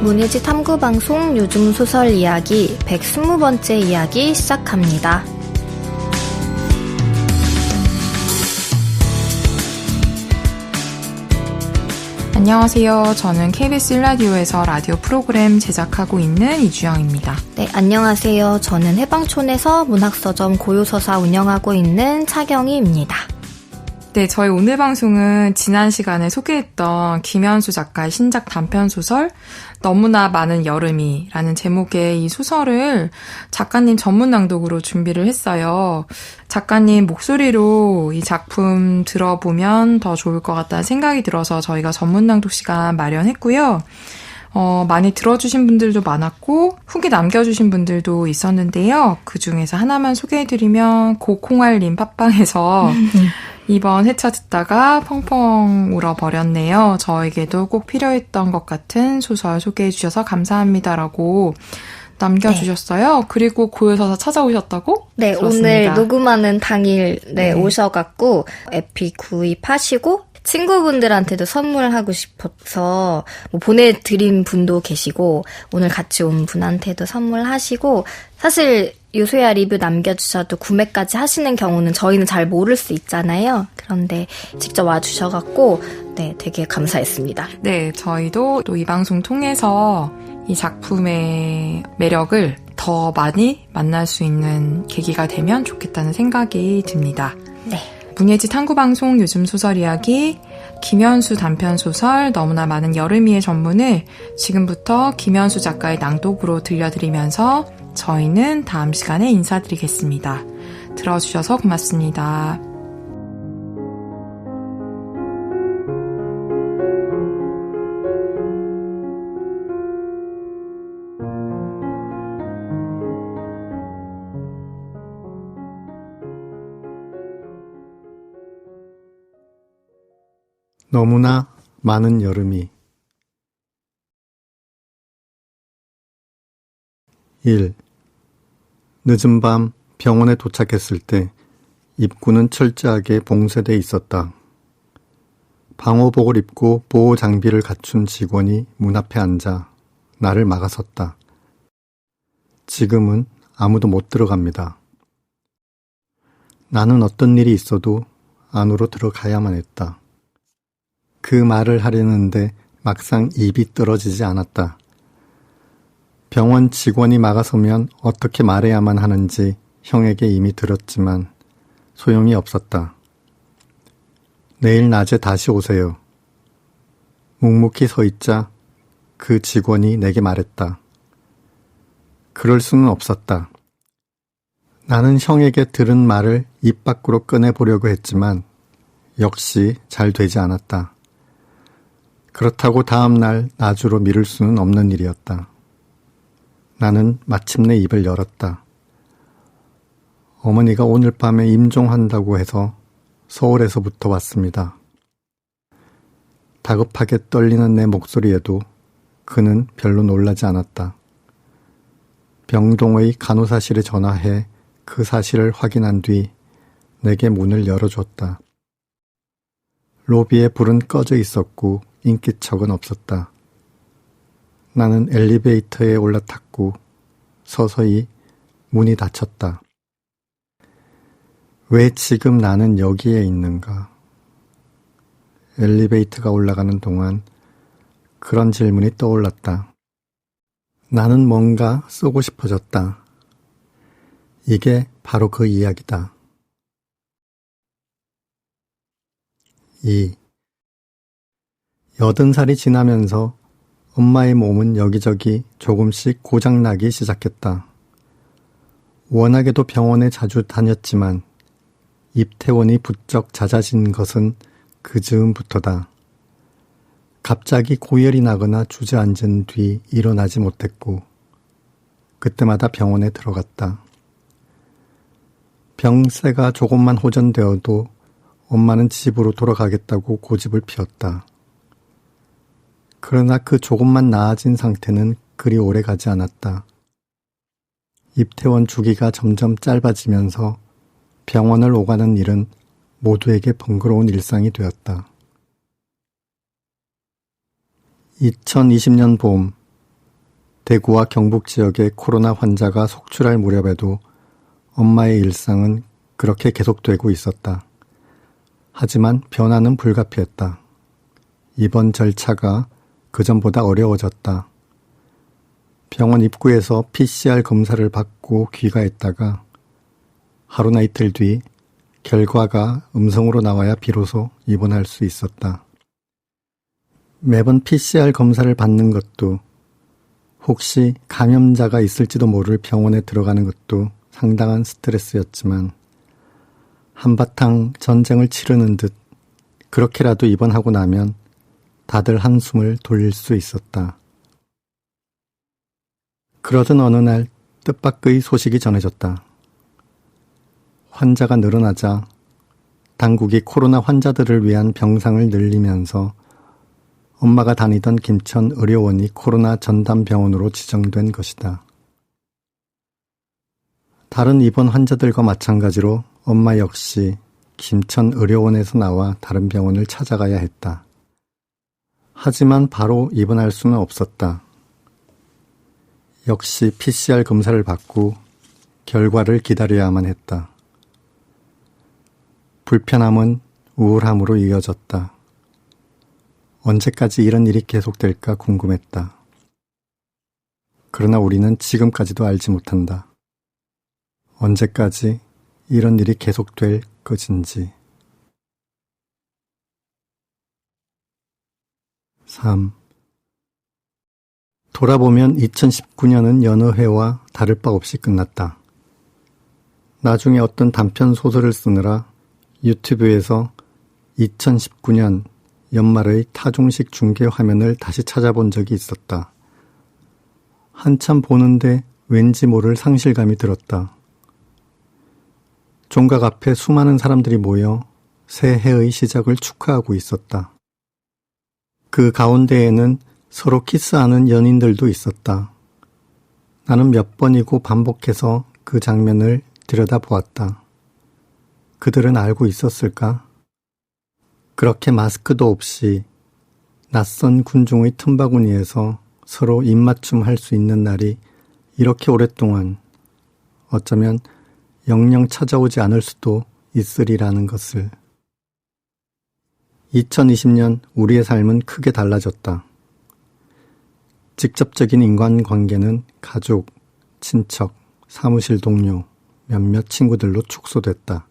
문예지 탐구방송 요즘 소설 이야기 120번째 이야기 시작합니다. 안녕하세요. 저는 KBS 1라디오에서 라디오 프로그램 제작하고 있는 이주영입니다. 네, 안녕하세요. 저는 해방촌에서 문학서점 고요서사 운영하고 있는 차경희입니다. 네, 저희 오늘 방송은 지난 시간에 소개했던 김현수 작가의 신작 단편소설 너무나 많은 여름이라는 제목의 이 소설을 작가님 전문 낭독으로 준비를 했어요. 작가님 목소리로 이 작품 들어보면 더 좋을 것 같다는 생각이 들어서 저희가 전문 낭독 시간 마련했고요. 많이 들어주신 분들도 많았고 후기 남겨주신 분들도 있었는데요. 그중에서 하나만 소개해드리면 고콩알님 팟빵에서 이번 회차 듣다가 펑펑 울어버렸네요. 저에게도 꼭 필요했던 것 같은 소설 소개해주셔서 감사합니다라고 남겨주셨어요. 네. 그리고 고요서사 찾아오셨다고? 네, 들었습니다. 오늘 녹음하는 당일 오셔갖고 에피 구입하시고 친구분들한테도 선물하고 싶어서 보내드린 분도 계시고 오늘 같이 온 분한테도 선물하시고 사실 요소야 리뷰 남겨주셔도 구매까지 하시는 경우는 저희는 잘 모를 수 있잖아요. 그런데 직접 와주셔갖고 네, 되게 감사했습니다. 네, 저희도 또 이 방송 통해서 이 작품의 매력을 더 많이 만날 수 있는 계기가 되면 좋겠다는 생각이 듭니다. 네. 문예지 탐구방송 요즘 소설 이야기 김현수 단편소설 너무나 많은 여름이의 전문을 지금부터 김현수 작가의 낭독으로 들려드리면서 저희는 다음 시간에 인사드리겠습니다. 들어주셔서 고맙습니다. 너무나 많은 여름이 1. 늦은 밤 병원에 도착했을 때 입구는 철저하게 봉쇄돼 있었다. 방호복을 입고 보호 장비를 갖춘 직원이 문 앞에 앉아 나를 막아섰다. 지금은 아무도 못 들어갑니다. 나는 어떤 일이 있어도 안으로 들어가야만 했다. 그 말을 하려는데 막상 입이 떨어지지 않았다. 병원 직원이 막아서면 어떻게 말해야만 하는지 형에게 이미 들었지만 소용이 없었다. 내일 낮에 다시 오세요. 묵묵히 서 있자 그 직원이 내게 말했다. 그럴 수는 없었다. 나는 형에게 들은 말을 입 밖으로 꺼내보려고 했지만 역시 잘 되지 않았다. 그렇다고 다음날 나주로 미룰 수는 없는 일이었다. 나는 마침내 입을 열었다. 어머니가 오늘 밤에 임종한다고 해서 서울에서부터 왔습니다. 다급하게 떨리는 내 목소리에도 그는 별로 놀라지 않았다. 병동의 간호사실에 전화해 그 사실을 확인한 뒤 내게 문을 열어줬다. 로비에 불은 꺼져 있었고 인기척은 없었다. 나는 엘리베이터에 올라탔고 서서히 문이 닫혔다. 왜 지금 나는 여기에 있는가? 엘리베이터가 올라가는 동안 그런 질문이 떠올랐다. 나는 뭔가 쓰고 싶어졌다. 이게 바로 그 이야기다. 2. 80살이 지나면서 엄마의 몸은 여기저기 조금씩 고장나기 시작했다. 워낙에도 병원에 자주 다녔지만 입퇴원이 부쩍 잦아진 것은 그 즈음부터다. 갑자기 고열이 나거나 주저앉은 뒤 일어나지 못했고 그때마다 병원에 들어갔다. 병세가 조금만 호전되어도 엄마는 집으로 돌아가겠다고 고집을 피웠다. 그러나 그 조금만 나아진 상태는 그리 오래 가지 않았다. 입퇴원 주기가 점점 짧아지면서 병원을 오가는 일은 모두에게 번거로운 일상이 되었다. 2020년 봄, 대구와 경북 지역의 코로나 환자가 속출할 무렵에도 엄마의 일상은 그렇게 계속되고 있었다. 하지만 변화는 불가피했다. 입원 절차가 그전보다 어려워졌다. 병원 입구에서 PCR 검사를 받고 귀가했다가 하루나 이틀 뒤 결과가 음성으로 나와야 비로소 입원할 수 있었다. 매번 PCR 검사를 받는 것도, 혹시 감염자가 있을지도 모를 병원에 들어가는 것도 상당한 스트레스였지만 한바탕 전쟁을 치르는 듯 그렇게라도 입원하고 나면 다들 한숨을 돌릴 수 있었다. 그러던 어느 날 뜻밖의 소식이 전해졌다. 환자가 늘어나자 당국이 코로나 환자들을 위한 병상을 늘리면서 엄마가 다니던 김천 의료원이 코로나 전담병원으로 지정된 것이다. 다른 입원 환자들과 마찬가지로 엄마 역시 김천 의료원에서 나와 다른 병원을 찾아가야 했다. 하지만 바로 입원할 수는 없었다. 역시 PCR 검사를 받고 결과를 기다려야만 했다. 불편함은 우울함으로 이어졌다. 언제까지 이런 일이 계속될까 궁금했다. 그러나 우리는 지금까지도 알지 못한다. 언제까지 이런 일이 계속될 것인지. 3. 돌아보면 2019년은 여느 해와 다를 바 없이 끝났다. 나중에 어떤 단편 소설을 쓰느라 유튜브에서 2019년 연말의 타종식 중계 화면을 다시 찾아본 적이 있었다. 한참 보는데 왠지 모를 상실감이 들었다. 종각 앞에 수많은 사람들이 모여 새해의 시작을 축하하고 있었다. 그 가운데에는 서로 키스하는 연인들도 있었다. 나는 몇 번이고 반복해서 그 장면을 들여다보았다. 그들은 알고 있었을까? 그렇게 마스크도 없이 낯선 군중의 틈바구니에서 서로 입맞춤 할 수 있는 날이 이렇게 오랫동안, 어쩌면 영영 찾아오지 않을 수도 있으리라는 것을. 2020년 우리의 삶은 크게 달라졌다. 직접적인 인간관계는 가족, 친척, 사무실 동료, 몇몇 친구들로 축소됐다.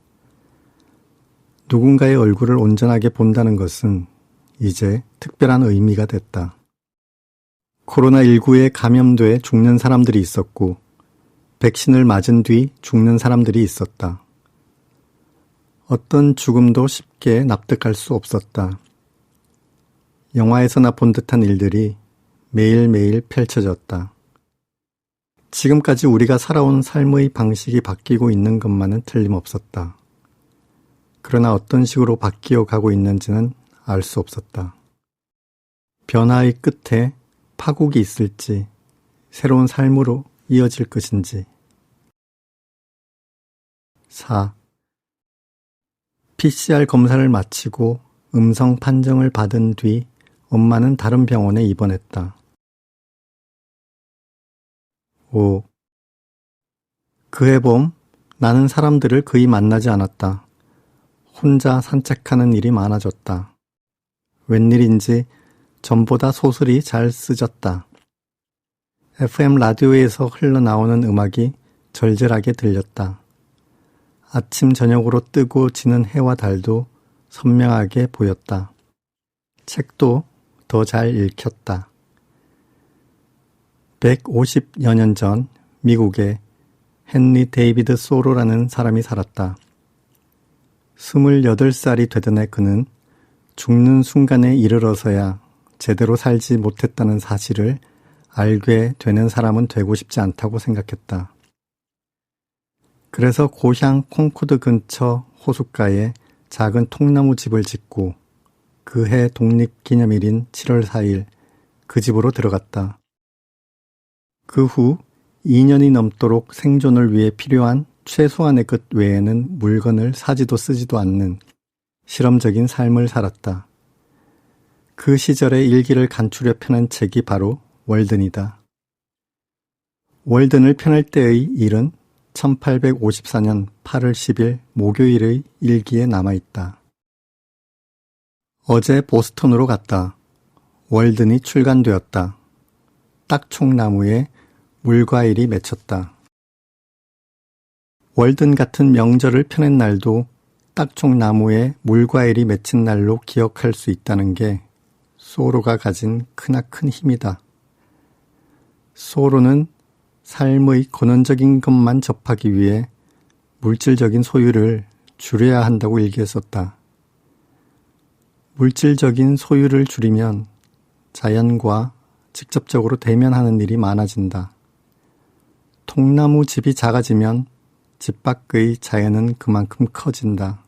누군가의 얼굴을 온전하게 본다는 것은 이제 특별한 의미가 됐다. 코로나19에 감염돼 죽는 사람들이 있었고, 백신을 맞은 뒤 죽는 사람들이 있었다. 어떤 죽음도 쉽게 납득할 수 없었다. 영화에서나 본 듯한 일들이 매일매일 펼쳐졌다. 지금까지 우리가 살아온 삶의 방식이 바뀌고 있는 것만은 틀림없었다. 그러나 어떤 식으로 바뀌어 가고 있는지는 알 수 없었다. 변화의 끝에 파국이 있을지, 새로운 삶으로 이어질 것인지. 4. PCR 검사를 마치고 음성 판정을 받은 뒤 엄마는 다른 병원에 입원했다. 5. 그해 봄 나는 사람들을 거의 만나지 않았다. 혼자 산책하는 일이 많아졌다. 웬일인지 전보다 소설이 잘 쓰졌다. FM 라디오에서 흘러나오는 음악이 절절하게 들렸다. 아침 저녁으로 뜨고 지는 해와 달도 선명하게 보였다. 책도 더 잘 읽혔다. 150여 년 전 미국에 헨리 데이비드 소로라는 사람이 살았다. 28살이 되던 해 그는 죽는 순간에 이르러서야 제대로 살지 못했다는 사실을 알게 되는 사람은 되고 싶지 않다고 생각했다. 그래서 고향 콩코드 근처 호숫가에 작은 통나무 집을 짓고 그해 독립기념일인 7월 4일 그 집으로 들어갔다. 그 후 2년이 넘도록 생존을 위해 필요한 최소한의 것 외에는 물건을 사지도 쓰지도 않는 실험적인 삶을 살았다. 그 시절의 일기를 간추려 펴낸 책이 바로 월든이다. 월든을 펴낼 때의 일은 1854년 8월 10일 목요일의 일기에 남아있다. 어제 보스턴으로 갔다. 월든이 출간되었다. 딱총나무에 물과일이 맺혔다. 월든 같은 명절을 펴낸 날도 딱총나무에 물과일이 맺힌 날로 기억할 수 있다는 게 소로가 가진 크나큰 힘이다. 소로는 삶의 근원적인 것만 접하기 위해 물질적인 소유를 줄여야 한다고 일기했었다. 물질적인 소유를 줄이면 자연과 직접적으로 대면하는 일이 많아진다. 통나무 집이 작아지면 집 밖의 자연은 그만큼 커진다.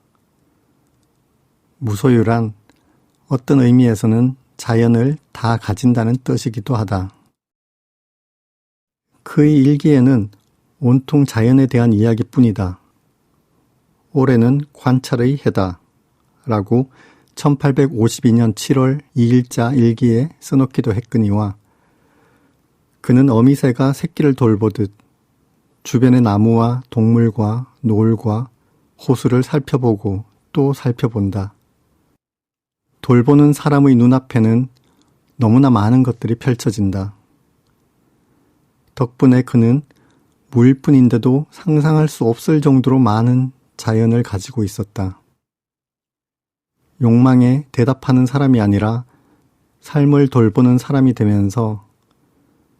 무소유란 어떤 의미에서는 자연을 다 가진다는 뜻이기도 하다. 그의 일기에는 온통 자연에 대한 이야기뿐이다. 올해는 관찰의 해다 라고 1852년 7월 2일자 일기에 써놓기도 했거니와 그는 어미새가 새끼를 돌보듯 주변의 나무와 동물과 노을과 호수를 살펴보고 또 살펴본다. 돌보는 사람의 눈앞에는 너무나 많은 것들이 펼쳐진다. 덕분에 그는 무일뿐인데도 상상할 수 없을 정도로 많은 자연을 가지고 있었다. 욕망에 대답하는 사람이 아니라 삶을 돌보는 사람이 되면서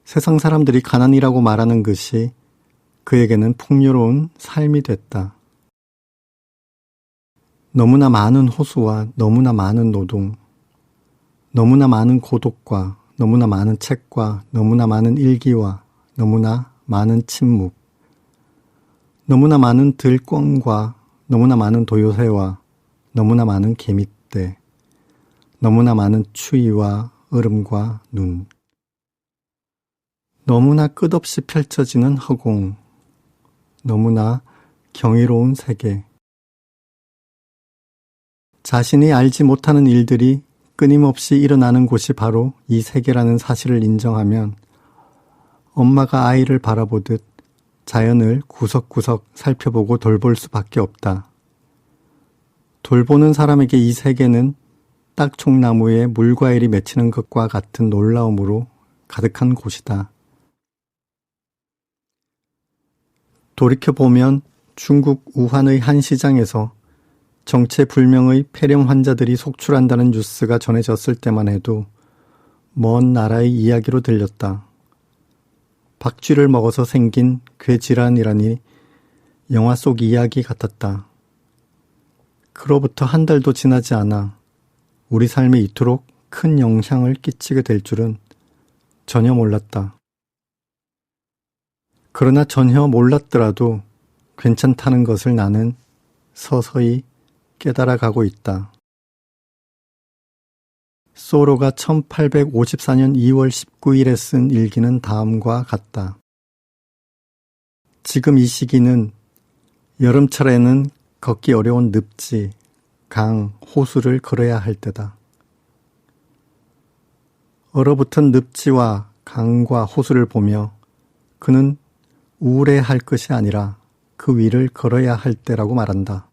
세상 사람들이 가난이라고 말하는 것이 그에게는 풍요로운 삶이 됐다. 너무나 많은 호수와 너무나 많은 노동, 너무나 많은 고독과 너무나 많은 책과 너무나 많은 일기와 너무나 많은 침묵, 너무나 많은 들꿩과 너무나 많은 도요새와 너무나 많은 개미떼, 너무나 많은 추위와 얼음과 눈, 너무나 끝없이 펼쳐지는 허공, 너무나 경이로운 세계. 자신이 알지 못하는 일들이 끊임없이 일어나는 곳이 바로 이 세계라는 사실을 인정하면 엄마가 아이를 바라보듯 자연을 구석구석 살펴보고 돌볼 수밖에 없다. 돌보는 사람에게 이 세계는 딱총나무에 물과일이 맺히는 것과 같은 놀라움으로 가득한 곳이다. 돌이켜보면 중국 우한의 한 시장에서 정체불명의 폐렴 환자들이 속출한다는 뉴스가 전해졌을 때만 해도 먼 나라의 이야기로 들렸다. 박쥐를 먹어서 생긴 괴질환이라니 영화 속 이야기 같았다. 그로부터 한 달도 지나지 않아 우리 삶에 이토록 큰 영향을 끼치게 될 줄은 전혀 몰랐다. 그러나 전혀 몰랐더라도 괜찮다는 것을 나는 서서히 깨달아가고 있다. 소로가 1854년 2월 19일에 쓴 일기는 다음과 같다. 지금 이 시기는 여름철에는 걷기 어려운 늪지, 강, 호수를 걸어야 할 때다. 얼어붙은 늪지와 강과 호수를 보며 그는 우울해할 것이 아니라 그 위를 걸어야 할 때라고 말한다.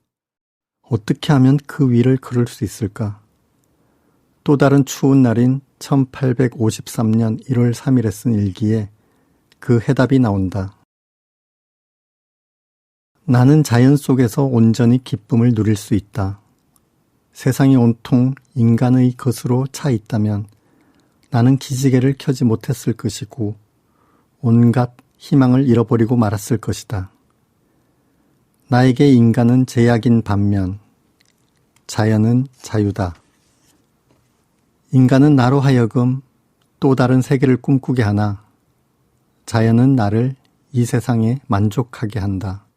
어떻게 하면 그 위를 걸을 수 있을까? 또 다른 추운 날인 1853년 1월 3일에 쓴 일기에 그 해답이 나온다. 나는 자연 속에서 온전히 기쁨을 누릴 수 있다. 세상이 온통 인간의 것으로 차 있다면 나는 기지개를 켜지 못했을 것이고 온갖 희망을 잃어버리고 말았을 것이다. 나에게 인간은 제약인 반면 자연은 자유다. 인간은 나로 하여금 또 다른 세계를 꿈꾸게 하나 자연은 나를 이 세상에 만족하게 한다.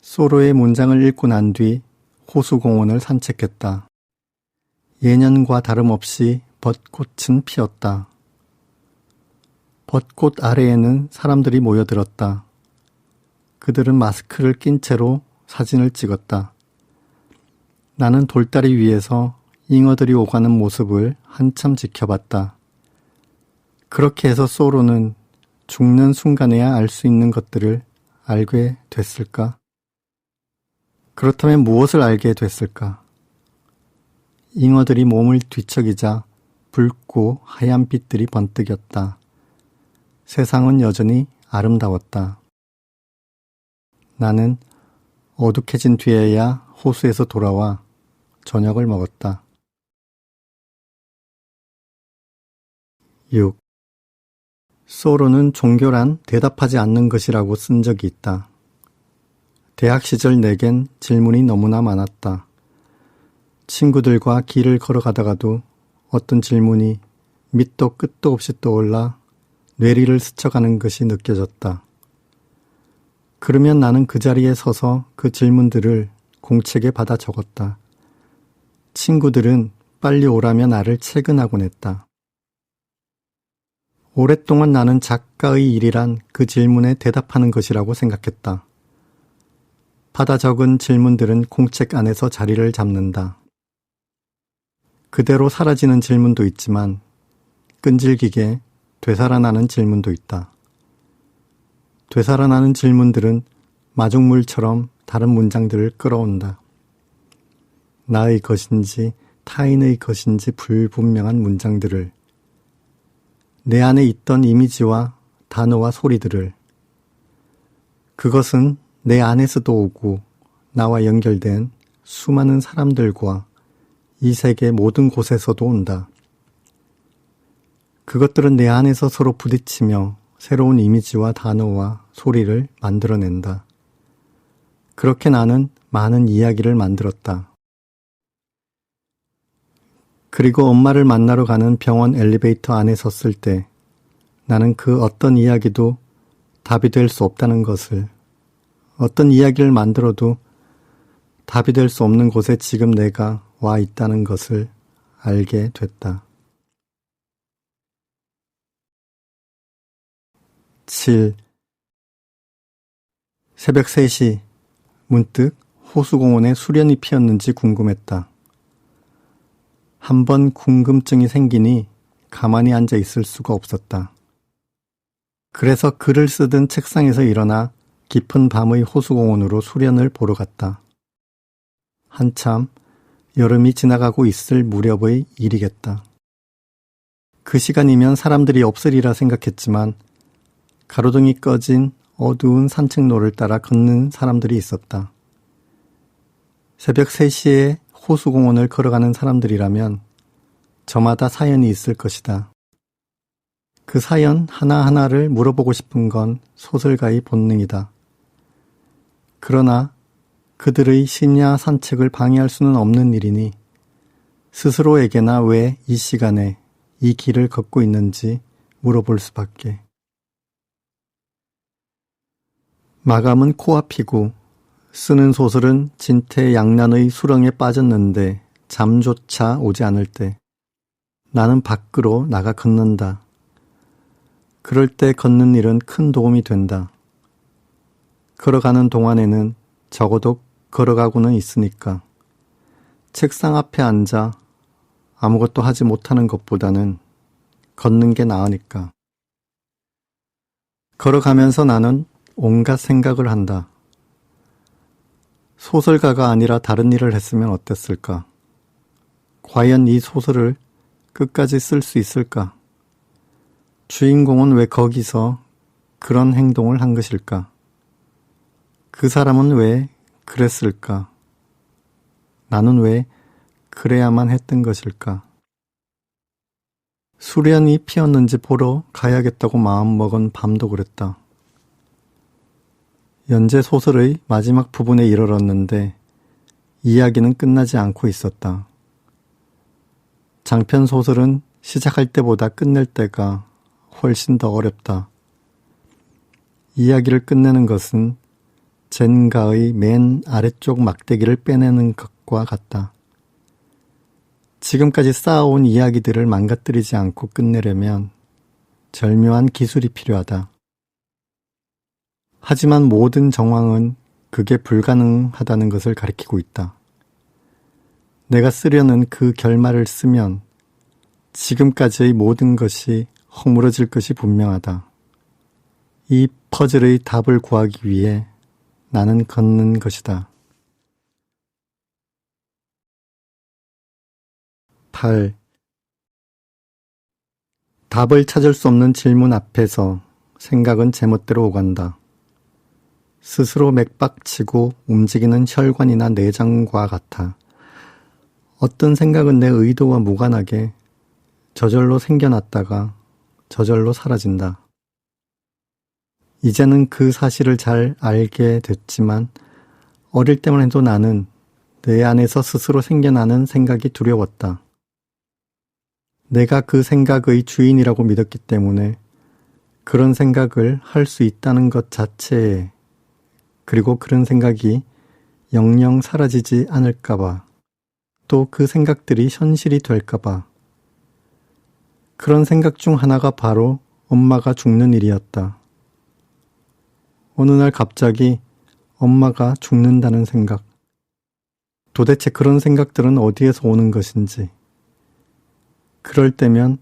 소로의 문장을 읽고 난 뒤 호수공원을 산책했다. 예년과 다름없이 벚꽃은 피었다. 벚꽃 아래에는 사람들이 모여들었다. 그들은 마스크를 낀 채로 사진을 찍었다. 나는 돌다리 위에서 잉어들이 오가는 모습을 한참 지켜봤다. 그렇게 해서 소로는 죽는 순간에야 알 수 있는 것들을 알게 됐을까? 그렇다면 무엇을 알게 됐을까? 잉어들이 몸을 뒤척이자 붉고 하얀 빛들이 번뜩였다. 세상은 여전히 아름다웠다. 나는 어둑해진 뒤에야 호수에서 돌아와 저녁을 먹었다. 6. 소로는 종교란 대답하지 않는 것이라고 쓴 적이 있다. 대학 시절 내겐 질문이 너무나 많았다. 친구들과 길을 걸어가다가도 어떤 질문이 밑도 끝도 없이 떠올라 뇌리를 스쳐가는 것이 느껴졌다. 그러면 나는 그 자리에 서서 그 질문들을 공책에 받아 적었다. 친구들은 빨리 오라며 나를 채근하곤 했다. 오랫동안 나는 작가의 일이란 그 질문에 대답하는 것이라고 생각했다. 받아 적은 질문들은 공책 안에서 자리를 잡는다. 그대로 사라지는 질문도 있지만 끈질기게 되살아나는 질문도 있다. 되살아나는 질문들은 마중물처럼 다른 문장들을 끌어온다. 나의 것인지 타인의 것인지 불분명한 문장들을, 내 안에 있던 이미지와 단어와 소리들을, 그것은 내 안에서도 오고 나와 연결된 수많은 사람들과 이 세계 모든 곳에서도 온다. 그것들은 내 안에서 서로 부딪히며 새로운 이미지와 단어와 소리를 만들어낸다. 그렇게 나는 많은 이야기를 만들었다. 그리고 엄마를 만나러 가는 병원 엘리베이터 안에 섰을 때 나는 그 어떤 이야기도 답이 될 수 없다는 것을, 어떤 이야기를 만들어도 답이 될 수 없는 곳에 지금 내가 와 있다는 것을 알게 됐다. 7. 새벽 3시, 문득 호수공원에 수련이 피었는지 궁금했다. 한번 궁금증이 생기니 가만히 앉아 있을 수가 없었다. 그래서 글을 쓰던 책상에서 일어나 깊은 밤의 호수공원으로 수련을 보러 갔다. 한참 여름이 지나가고 있을 무렵의 일이겠다. 그 시간이면 사람들이 없으리라 생각했지만 가로등이 꺼진 어두운 산책로를 따라 걷는 사람들이 있었다. 새벽 3시에 호수공원을 걸어가는 사람들이라면 저마다 사연이 있을 것이다. 그 사연 하나하나를 물어보고 싶은 건 소설가의 본능이다. 그러나 그들의 심야 산책을 방해할 수는 없는 일이니 스스로에게나 왜 이 시간에 이 길을 걷고 있는지 물어볼 수밖에. 마감은 코앞이고 쓰는 소설은 진퇴양난의 수렁에 빠졌는데 잠조차 오지 않을 때 나는 밖으로 나가 걷는다. 그럴 때 걷는 일은 큰 도움이 된다. 걸어가는 동안에는 적어도 걸어가고는 있으니까 책상 앞에 앉아 아무것도 하지 못하는 것보다는 걷는 게 나으니까. 걸어가면서 나는 온갖 생각을 한다. 소설가가 아니라 다른 일을 했으면 어땠을까? 과연 이 소설을 끝까지 쓸 수 있을까? 주인공은 왜 거기서 그런 행동을 한 것일까? 그 사람은 왜 그랬을까? 나는 왜 그래야만 했던 것일까? 수련이 피었는지 보러 가야겠다고 마음먹은 밤도 그랬다. 연재 소설의 마지막 부분에 이르렀는데 이야기는 끝나지 않고 있었다. 장편 소설은 시작할 때보다 끝낼 때가 훨씬 더 어렵다. 이야기를 끝내는 것은 젠가의 맨 아래쪽 막대기를 빼내는 것과 같다. 지금까지 쌓아온 이야기들을 망가뜨리지 않고 끝내려면 절묘한 기술이 필요하다. 하지만 모든 정황은 그게 불가능하다는 것을 가리키고 있다. 내가 쓰려는 그 결말을 쓰면 지금까지의 모든 것이 허물어질 것이 분명하다. 이 퍼즐의 답을 구하기 위해 나는 걷는 것이다. 8. 답을 찾을 수 없는 질문 앞에서 생각은 제멋대로 오간다. 스스로 맥박치고 움직이는 혈관이나 내장과 같아. 어떤 생각은 내 의도와 무관하게 저절로 생겨났다가 저절로 사라진다. 이제는 그 사실을 잘 알게 됐지만 어릴 때만 해도 나는 내 안에서 스스로 생겨나는 생각이 두려웠다. 내가 그 생각의 주인이라고 믿었기 때문에 그런 생각을 할 수 있다는 것 자체에, 그리고 그런 생각이 영영 사라지지 않을까봐, 또 그 생각들이 현실이 될까봐. 그런 생각 중 하나가 바로 엄마가 죽는 일이었다. 어느 날 갑자기 엄마가 죽는다는 생각. 도대체 그런 생각들은 어디에서 오는 것인지. 그럴 때면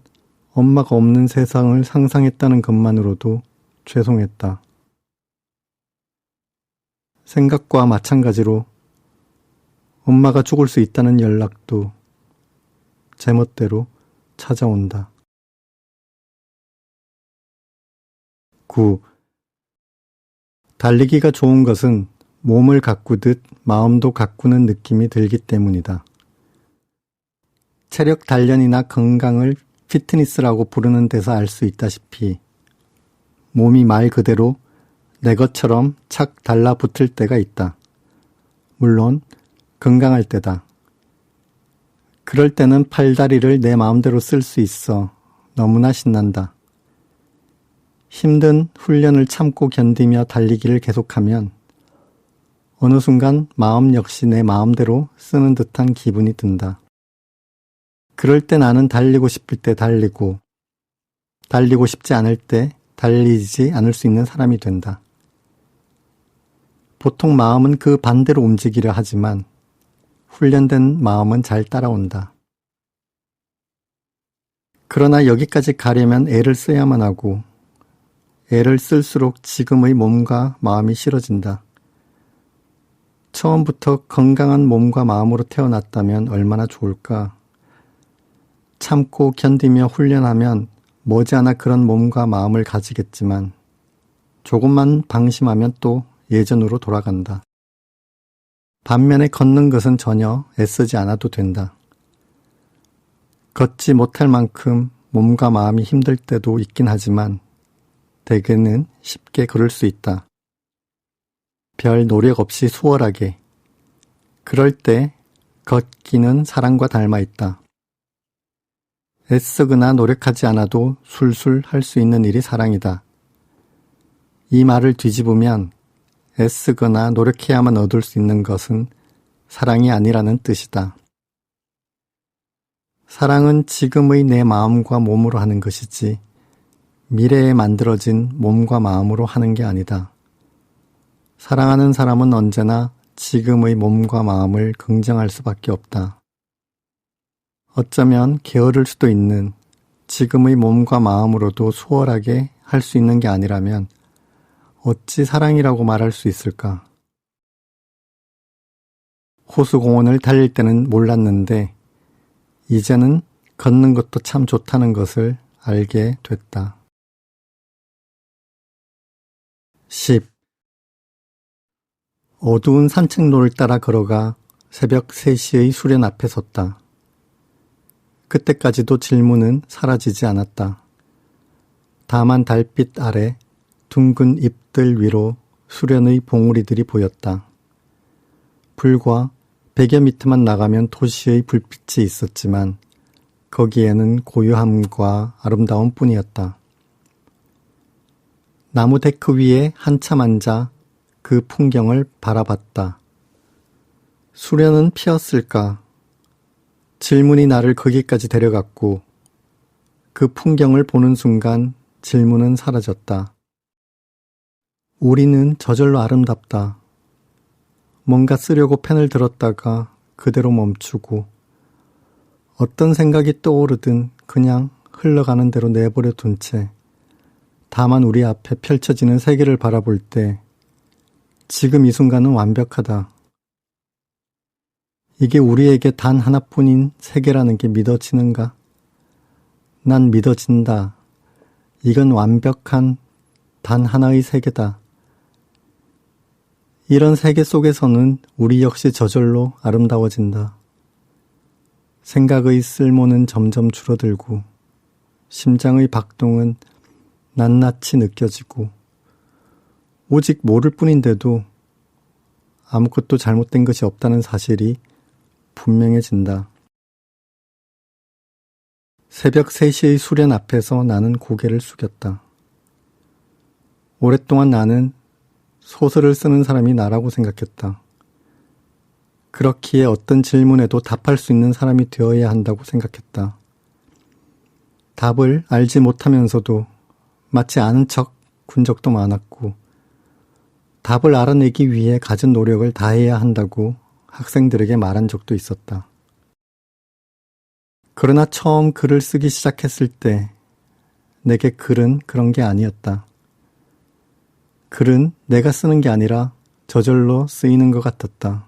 엄마가 없는 세상을 상상했다는 것만으로도 죄송했다. 생각과 마찬가지로 엄마가 죽을 수 있다는 연락도 제멋대로 찾아온다. 9. 달리기가 좋은 것은 몸을 가꾸듯 마음도 가꾸는 느낌이 들기 때문이다. 체력 단련이나 건강을 피트니스라고 부르는 데서 알 수 있다시피 몸이 말 그대로 내 것처럼 착 달라붙을 때가 있다. 물론 건강할 때다. 그럴 때는 팔다리를 내 마음대로 쓸 수 있어 너무나 신난다. 힘든 훈련을 참고 견디며 달리기를 계속하면 어느 순간 마음 역시 내 마음대로 쓰는 듯한 기분이 든다. 그럴 때 나는 달리고 싶을 때 달리고, 달리고 싶지 않을 때 달리지 않을 수 있는 사람이 된다. 보통 마음은 그 반대로 움직이려 하지만 훈련된 마음은 잘 따라온다. 그러나 여기까지 가려면 애를 써야만 하고, 애를 쓸수록 지금의 몸과 마음이 싫어진다. 처음부터 건강한 몸과 마음으로 태어났다면 얼마나 좋을까. 참고 견디며 훈련하면 머지않아 그런 몸과 마음을 가지겠지만 조금만 방심하면 또 예전으로 돌아간다. 반면에 걷는 것은 전혀 애쓰지 않아도 된다. 걷지 못할 만큼 몸과 마음이 힘들 때도 있긴 하지만 대개는 쉽게 걸을 수 있다. 별 노력 없이 수월하게. 그럴 때 걷기는 사랑과 닮아 있다. 애쓰거나 노력하지 않아도 술술 할 수 있는 일이 사랑이다. 이 말을 뒤집으면 애쓰거나 노력해야만 얻을 수 있는 것은 사랑이 아니라는 뜻이다. 사랑은 지금의 내 마음과 몸으로 하는 것이지 미래에 만들어진 몸과 마음으로 하는 게 아니다. 사랑하는 사람은 언제나 지금의 몸과 마음을 긍정할 수밖에 없다. 어쩌면 게으를 수도 있는 지금의 몸과 마음으로도 수월하게 할 수 있는 게 아니라면 어찌 사랑이라고 말할 수 있을까? 호수공원을 달릴 때는 몰랐는데 이제는 걷는 것도 참 좋다는 것을 알게 됐다. 10. 어두운 산책로를 따라 걸어가 새벽 3시의 수련 앞에 섰다. 그때까지도 질문은 사라지지 않았다. 다만 달빛 아래 둥근 잎들 위로 수련의 봉우리들이 보였다. 불과 100여 미터만 나가면 도시의 불빛이 있었지만 거기에는 고요함과 아름다움 뿐이었다. 나무 데크 위에 한참 앉아 그 풍경을 바라봤다. 수련은 피었을까? 질문이 나를 거기까지 데려갔고 그 풍경을 보는 순간 질문은 사라졌다. 우리는 저절로 아름답다. 뭔가 쓰려고 펜을 들었다가 그대로 멈추고 어떤 생각이 떠오르든 그냥 흘러가는 대로 내버려 둔 채 다만 우리 앞에 펼쳐지는 세계를 바라볼 때 지금 이 순간은 완벽하다. 이게 우리에게 단 하나뿐인 세계라는 게 믿어지는가? 난 믿어진다. 이건 완벽한 단 하나의 세계다. 이런 세계 속에서는 우리 역시 저절로 아름다워진다. 생각의 쓸모는 점점 줄어들고 심장의 박동은 낱낱이 느껴지고 오직 모를 뿐인데도 아무것도 잘못된 것이 없다는 사실이 분명해진다. 새벽 3시의 수련 앞에서 나는 고개를 숙였다. 오랫동안 나는 소설을 쓰는 사람이 나라고 생각했다. 그렇기에 어떤 질문에도 답할 수 있는 사람이 되어야 한다고 생각했다. 답을 알지 못하면서도 마치 아는 척 군 적도 많았고 답을 알아내기 위해 가진 노력을 다해야 한다고 학생들에게 말한 적도 있었다. 그러나 처음 글을 쓰기 시작했을 때 내게 글은 그런 게 아니었다. 글은 내가 쓰는 게 아니라 저절로 쓰이는 것 같았다.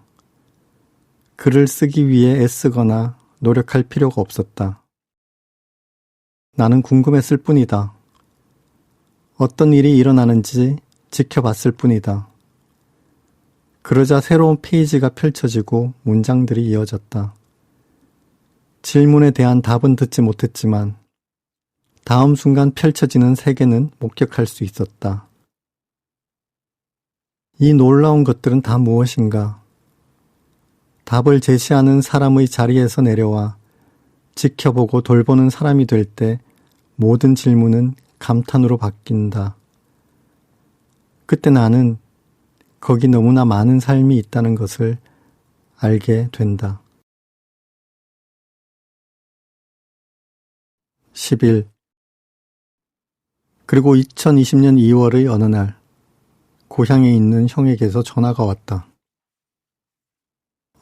글을 쓰기 위해 애쓰거나 노력할 필요가 없었다. 나는 궁금했을 뿐이다. 어떤 일이 일어나는지 지켜봤을 뿐이다. 그러자 새로운 페이지가 펼쳐지고 문장들이 이어졌다. 질문에 대한 답은 듣지 못했지만 다음 순간 펼쳐지는 세계는 목격할 수 있었다. 이 놀라운 것들은 다 무엇인가? 답을 제시하는 사람의 자리에서 내려와 지켜보고 돌보는 사람이 될 때 모든 질문은 감탄으로 바뀐다. 그때 나는 거기 너무나 많은 삶이 있다는 것을 알게 된다. 10일. 그리고 2020년 2월의 어느 날 고향에 있는 형에게서 전화가 왔다.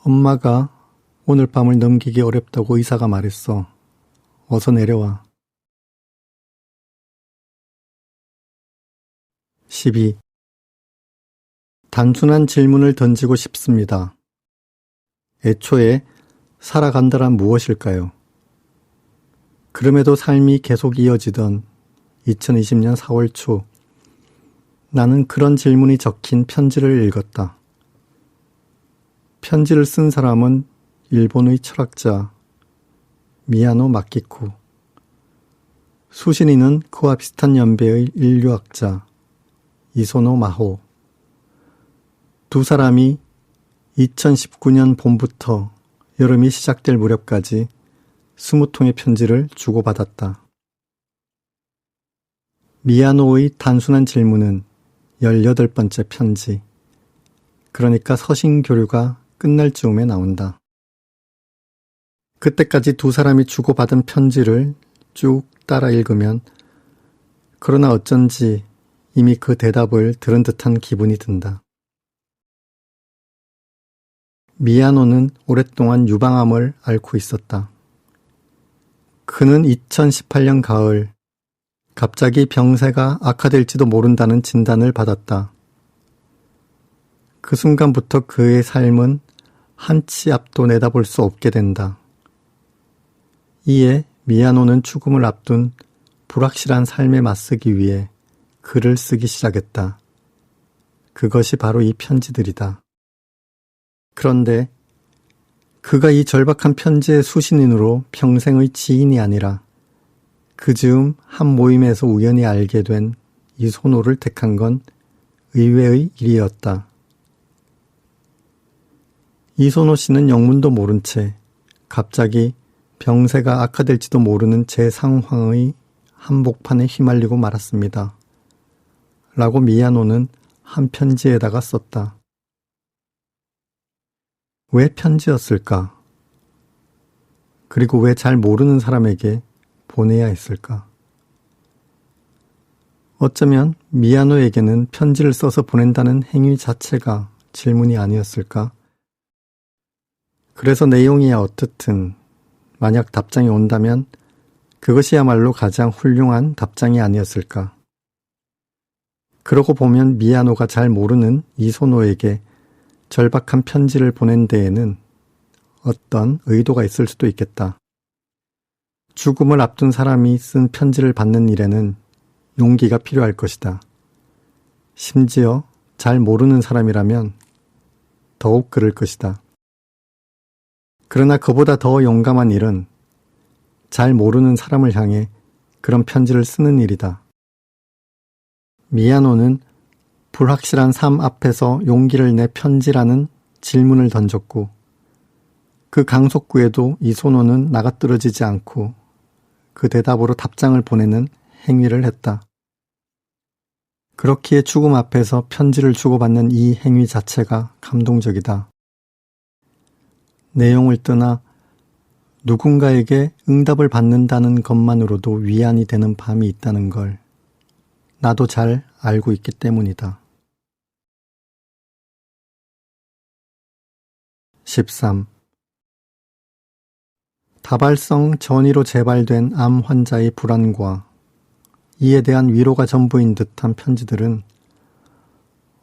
엄마가 오늘 밤을 넘기기 어렵다고 의사가 말했어. 어서 내려와. 12. 단순한 질문을 던지고 싶습니다. 애초에 살아간다란 무엇일까요? 그럼에도 삶이 계속 이어지던 2020년 4월 초, 나는 그런 질문이 적힌 편지를 읽었다. 편지를 쓴 사람은 일본의 철학자 미야노 마키코, 수신인은 그와 비슷한 연배의 인류학자 이소노 마호. 두 사람이 2019년 봄부터 여름이 시작될 무렵까지 20통의 편지를 주고받았다. 미야노의 단순한 질문은 18번째 편지, 그러니까 서신 교류가 끝날 즈음에 나온다. 그때까지 두 사람이 주고받은 편지를 쭉 따라 읽으면 그러나 어쩐지 이미 그 대답을 들은 듯한 기분이 든다. 미야노는 오랫동안 유방암을 앓고 있었다. 그는 2018년 가을 갑자기 병세가 악화될지도 모른다는 진단을 받았다. 그 순간부터 그의 삶은 한 치 앞도 내다볼 수 없게 된다. 이에 미야노는 죽음을 앞둔 불확실한 삶에 맞서기 위해 글을 쓰기 시작했다. 그것이 바로 이 편지들이다. 그런데 그가 이 절박한 편지의 수신인으로 평생의 지인이 아니라 그 즈음 한 모임에서 우연히 알게 된 이소노를 택한 건 의외의 일이었다. 이소노 씨는 영문도 모른 채 갑자기 병세가 악화될지도 모르는 제 상황의 한복판에 휘말리고 말았습니다. 라고 미야노는 한 편지에다가 썼다. 왜 편지였을까? 그리고 왜 잘 모르는 사람에게 보내야 했을까? 어쩌면 미야노에게는 편지를 써서 보낸다는 행위 자체가 질문이 아니었을까? 그래서 내용이야 어떻든 만약 답장이 온다면 그것이야말로 가장 훌륭한 답장이 아니었을까. 그러고 보면 미야노가 잘 모르는 이소노에게 절박한 편지를 보낸 데에는 어떤 의도가 있을 수도 있겠다. 죽음을 앞둔 사람이 쓴 편지를 받는 일에는 용기가 필요할 것이다. 심지어 잘 모르는 사람이라면 더욱 그럴 것이다. 그러나 그보다 더 용감한 일은 잘 모르는 사람을 향해 그런 편지를 쓰는 일이다. 미야노는 불확실한 삶 앞에서 용기를 내 편지라는 질문을 던졌고 그 강속구에도 이소노는 나가떨어지지 않고 그 대답으로 답장을 보내는 행위를 했다. 그렇기에 죽음 앞에서 편지를 주고받는 이 행위 자체가 감동적이다. 내용을 떠나 누군가에게 응답을 받는다는 것만으로도 위안이 되는 밤이 있다는 걸 나도 잘 알고 있기 때문이다. 13. 다발성 전이로 재발된 암 환자의 불안과 이에 대한 위로가 전부인 듯한 편지들은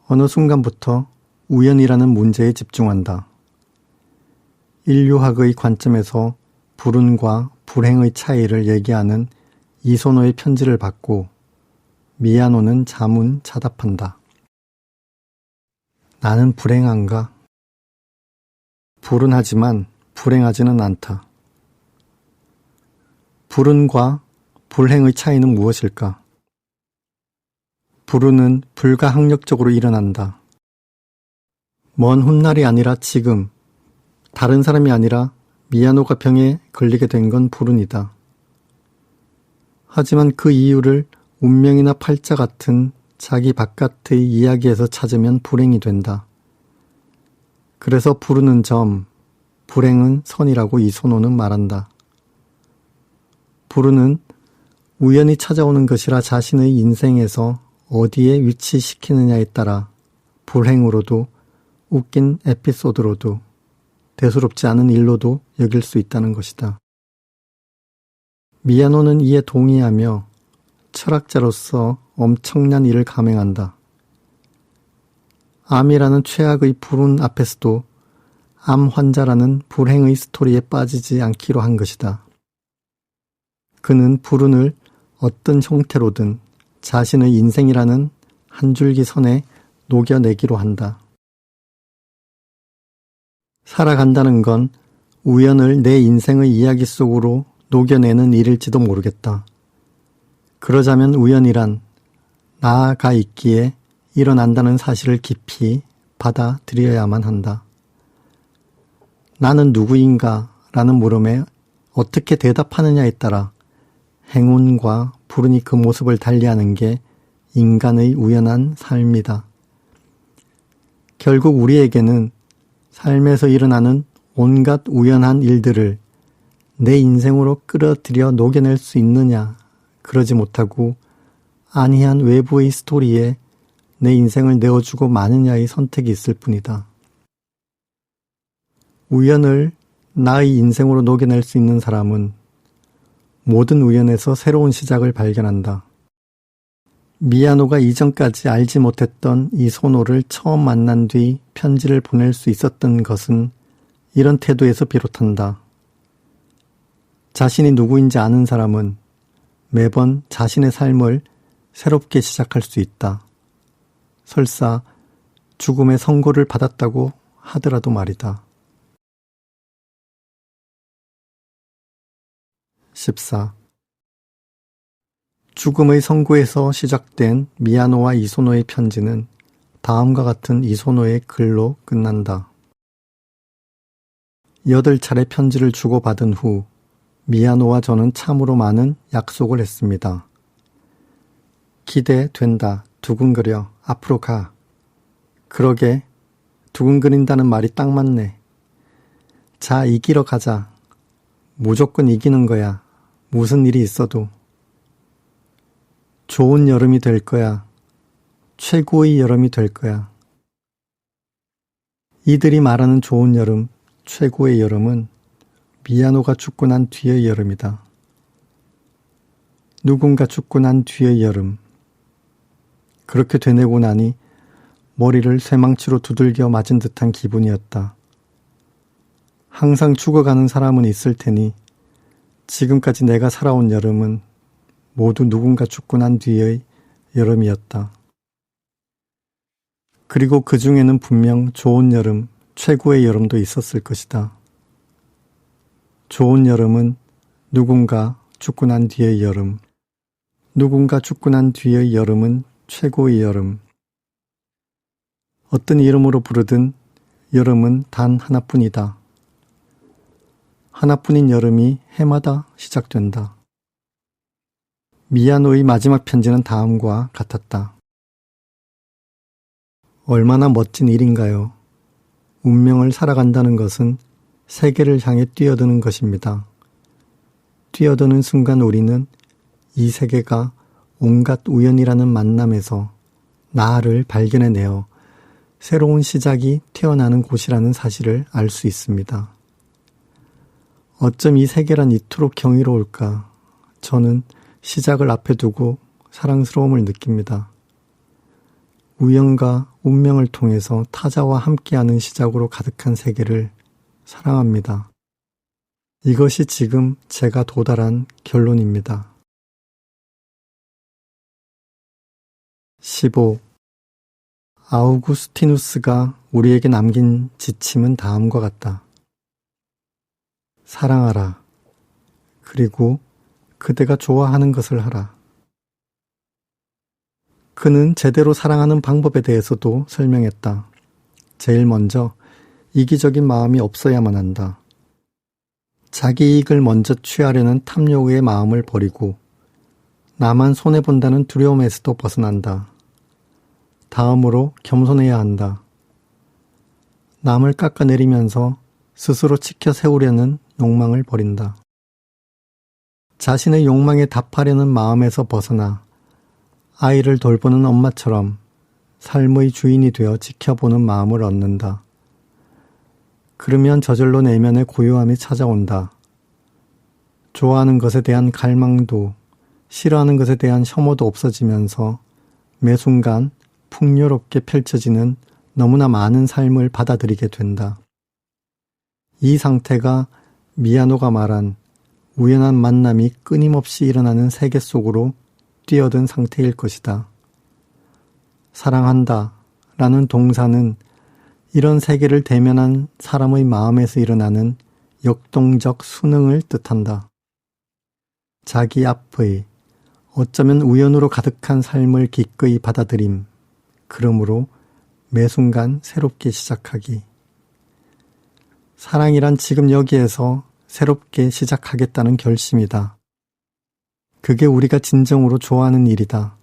어느 순간부터 우연이라는 문제에 집중한다. 인류학의 관점에서 불운과 불행의 차이를 얘기하는 이소노의 편지를 받고 미야노는 자문자답한다. 나는 불행한가? 불운하지만 불행하지는 않다. 불운과 불행의 차이는 무엇일까? 불운은 불가항력적으로 일어난다. 먼 훗날이 아니라 지금, 다른 사람이 아니라 미야노가 병에 걸리게 된 건 불운이다. 하지만 그 이유를 운명이나 팔자 같은 자기 바깥의 이야기에서 찾으면 불행이 된다. 그래서 불운은 점, 불행은 선이라고 이소노는 말한다. 불운은 우연히 찾아오는 것이라 자신의 인생에서 어디에 위치시키느냐에 따라 불행으로도 웃긴 에피소드로도 대수롭지 않은 일로도 여길 수 있다는 것이다. 미야노는 이에 동의하며 철학자로서 엄청난 일을 감행한다. 암이라는 최악의 불운 앞에서도 암 환자라는 불행의 스토리에 빠지지 않기로 한 것이다. 그는 불운을 어떤 형태로든 자신의 인생이라는 한 줄기 선에 녹여내기로 한다. 살아간다는 건 우연을 내 인생의 이야기 속으로 녹여내는 일일지도 모르겠다. 그러자면 우연이란 나아가 있기에 일어난다는 사실을 깊이 받아들여야만 한다. 나는 누구인가? 라는 물음에 어떻게 대답하느냐에 따라 행운과 불운이 그 모습을 달리하는 게 인간의 우연한 삶이다. 결국 우리에게는 삶에서 일어나는 온갖 우연한 일들을 내 인생으로 끌어들여 녹여낼 수 있느냐, 그러지 못하고 아니한 외부의 스토리에 내 인생을 내어주고 마느냐의 선택이 있을 뿐이다. 우연을 나의 인생으로 녹여낼 수 있는 사람은 모든 우연에서 새로운 시작을 발견한다. 미야노가 이전까지 알지 못했던 이소노를 처음 만난 뒤 편지를 보낼 수 있었던 것은 이런 태도에서 비롯한다. 자신이 누구인지 아는 사람은 매번 자신의 삶을 새롭게 시작할 수 있다. 설사 죽음의 선고를 받았다고 하더라도 말이다. 14. 죽음의 선고에서 시작된 미야노와 이소노의 편지는 다음과 같은 이소노의 글로 끝난다. 8차례 편지를 주고받은 후 미야노와 저는 참으로 많은 약속을 했습니다. 기대된다. 두근거려. 앞으로 가. 그러게. 두근거린다는 말이 딱 맞네. 자, 이기러 가자. 무조건 이기는 거야. 무슨 일이 있어도. 좋은 여름이 될 거야. 최고의 여름이 될 거야. 이들이 말하는 좋은 여름, 최고의 여름은 미야노가 죽고 난 뒤의 여름이다. 누군가 죽고 난 뒤의 여름. 그렇게 되뇌고 나니 머리를 쇠망치로 두들겨 맞은 듯한 기분이었다. 항상 죽어가는 사람은 있을 테니 지금까지 내가 살아온 여름은 모두 누군가 죽고 난 뒤의 여름이었다. 그리고 그 중에는 분명 좋은 여름, 최고의 여름도 있었을 것이다. 좋은 여름은 누군가 죽고 난 뒤의 여름, 누군가 죽고 난 뒤의 여름은 최고의 여름. 어떤 이름으로 부르든 여름은 단 하나뿐이다. 하나뿐인 여름이 해마다 시작된다. 미야노의 마지막 편지는 다음과 같았다. 얼마나 멋진 일인가요? 운명을 살아간다는 것은 세계를 향해 뛰어드는 것입니다. 뛰어드는 순간 우리는 이 세계가 온갖 우연이라는 만남에서 나를 발견해내어 새로운 시작이 태어나는 곳이라는 사실을 알 수 있습니다. 어쩜 이 세계란 이토록 경이로울까? 저는 시작을 앞에 두고 사랑스러움을 느낍니다. 우연과 운명을 통해서 타자와 함께하는 시작으로 가득한 세계를 사랑합니다. 이것이 지금 제가 도달한 결론입니다. 15. 아우구스티누스가 우리에게 남긴 지침은 다음과 같다. 사랑하라. 그리고 그대가 좋아하는 것을 하라. 그는 제대로 사랑하는 방법에 대해서도 설명했다. 제일 먼저 이기적인 마음이 없어야만 한다. 자기 이익을 먼저 취하려는 탐욕의 마음을 버리고 나만 손해본다는 두려움에서도 벗어난다. 다음으로 겸손해야 한다. 남을 깎아내리면서 스스로 지켜 세우려는 욕망을 버린다. 자신의 욕망에 답하려는 마음에서 벗어나 아이를 돌보는 엄마처럼 삶의 주인이 되어 지켜보는 마음을 얻는다. 그러면 저절로 내면의 고요함이 찾아온다. 좋아하는 것에 대한 갈망도 싫어하는 것에 대한 혐오도 없어지면서 매 순간 풍요롭게 펼쳐지는 너무나 많은 삶을 받아들이게 된다. 이 상태가 미야노가 말한 우연한 만남이 끊임없이 일어나는 세계 속으로 뛰어든 상태일 것이다. 사랑한다 라는 동사는 이런 세계를 대면한 사람의 마음에서 일어나는 역동적 순응을 뜻한다. 자기 앞의 어쩌면 우연으로 가득한 삶을 기꺼이 받아들임, 그러므로 매 순간 새롭게 시작하기. 사랑이란 지금 여기에서 새롭게 시작하겠다는 결심이다. 그게 우리가 진정으로 좋아하는 일이다.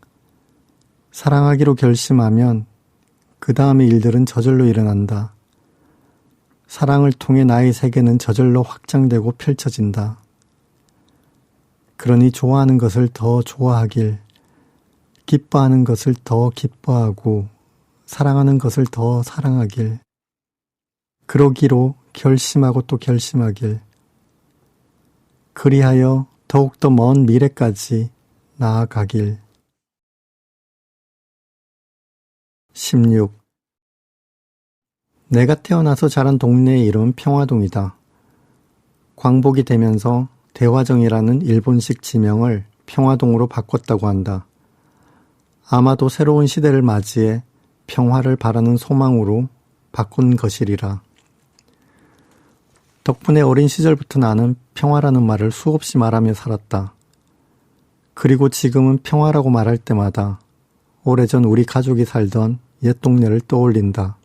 사랑하기로 결심하면 그 다음의 일들은 저절로 일어난다. 사랑을 통해 나의 세계는 저절로 확장되고 펼쳐진다. 그러니 좋아하는 것을 더 좋아하길, 기뻐하는 것을 더 기뻐하고 사랑하는 것을 더 사랑하길, 그러기로 결심하고 또 결심하길, 그리하여 더욱더 먼 미래까지 나아가길. 16. 내가 태어나서 자란 동네의 이름은 평화동이다. 광복이 되면서 대화정이라는 일본식 지명을 평화동으로 바꿨다고 한다. 아마도 새로운 시대를 맞이해 평화를 바라는 소망으로 바꾼 것이리라. 덕분에 어린 시절부터 나는 평화라는 말을 수없이 말하며 살았다. 그리고 지금은 평화라고 말할 때마다 오래전 우리 가족이 살던 옛 동네를 떠올린다.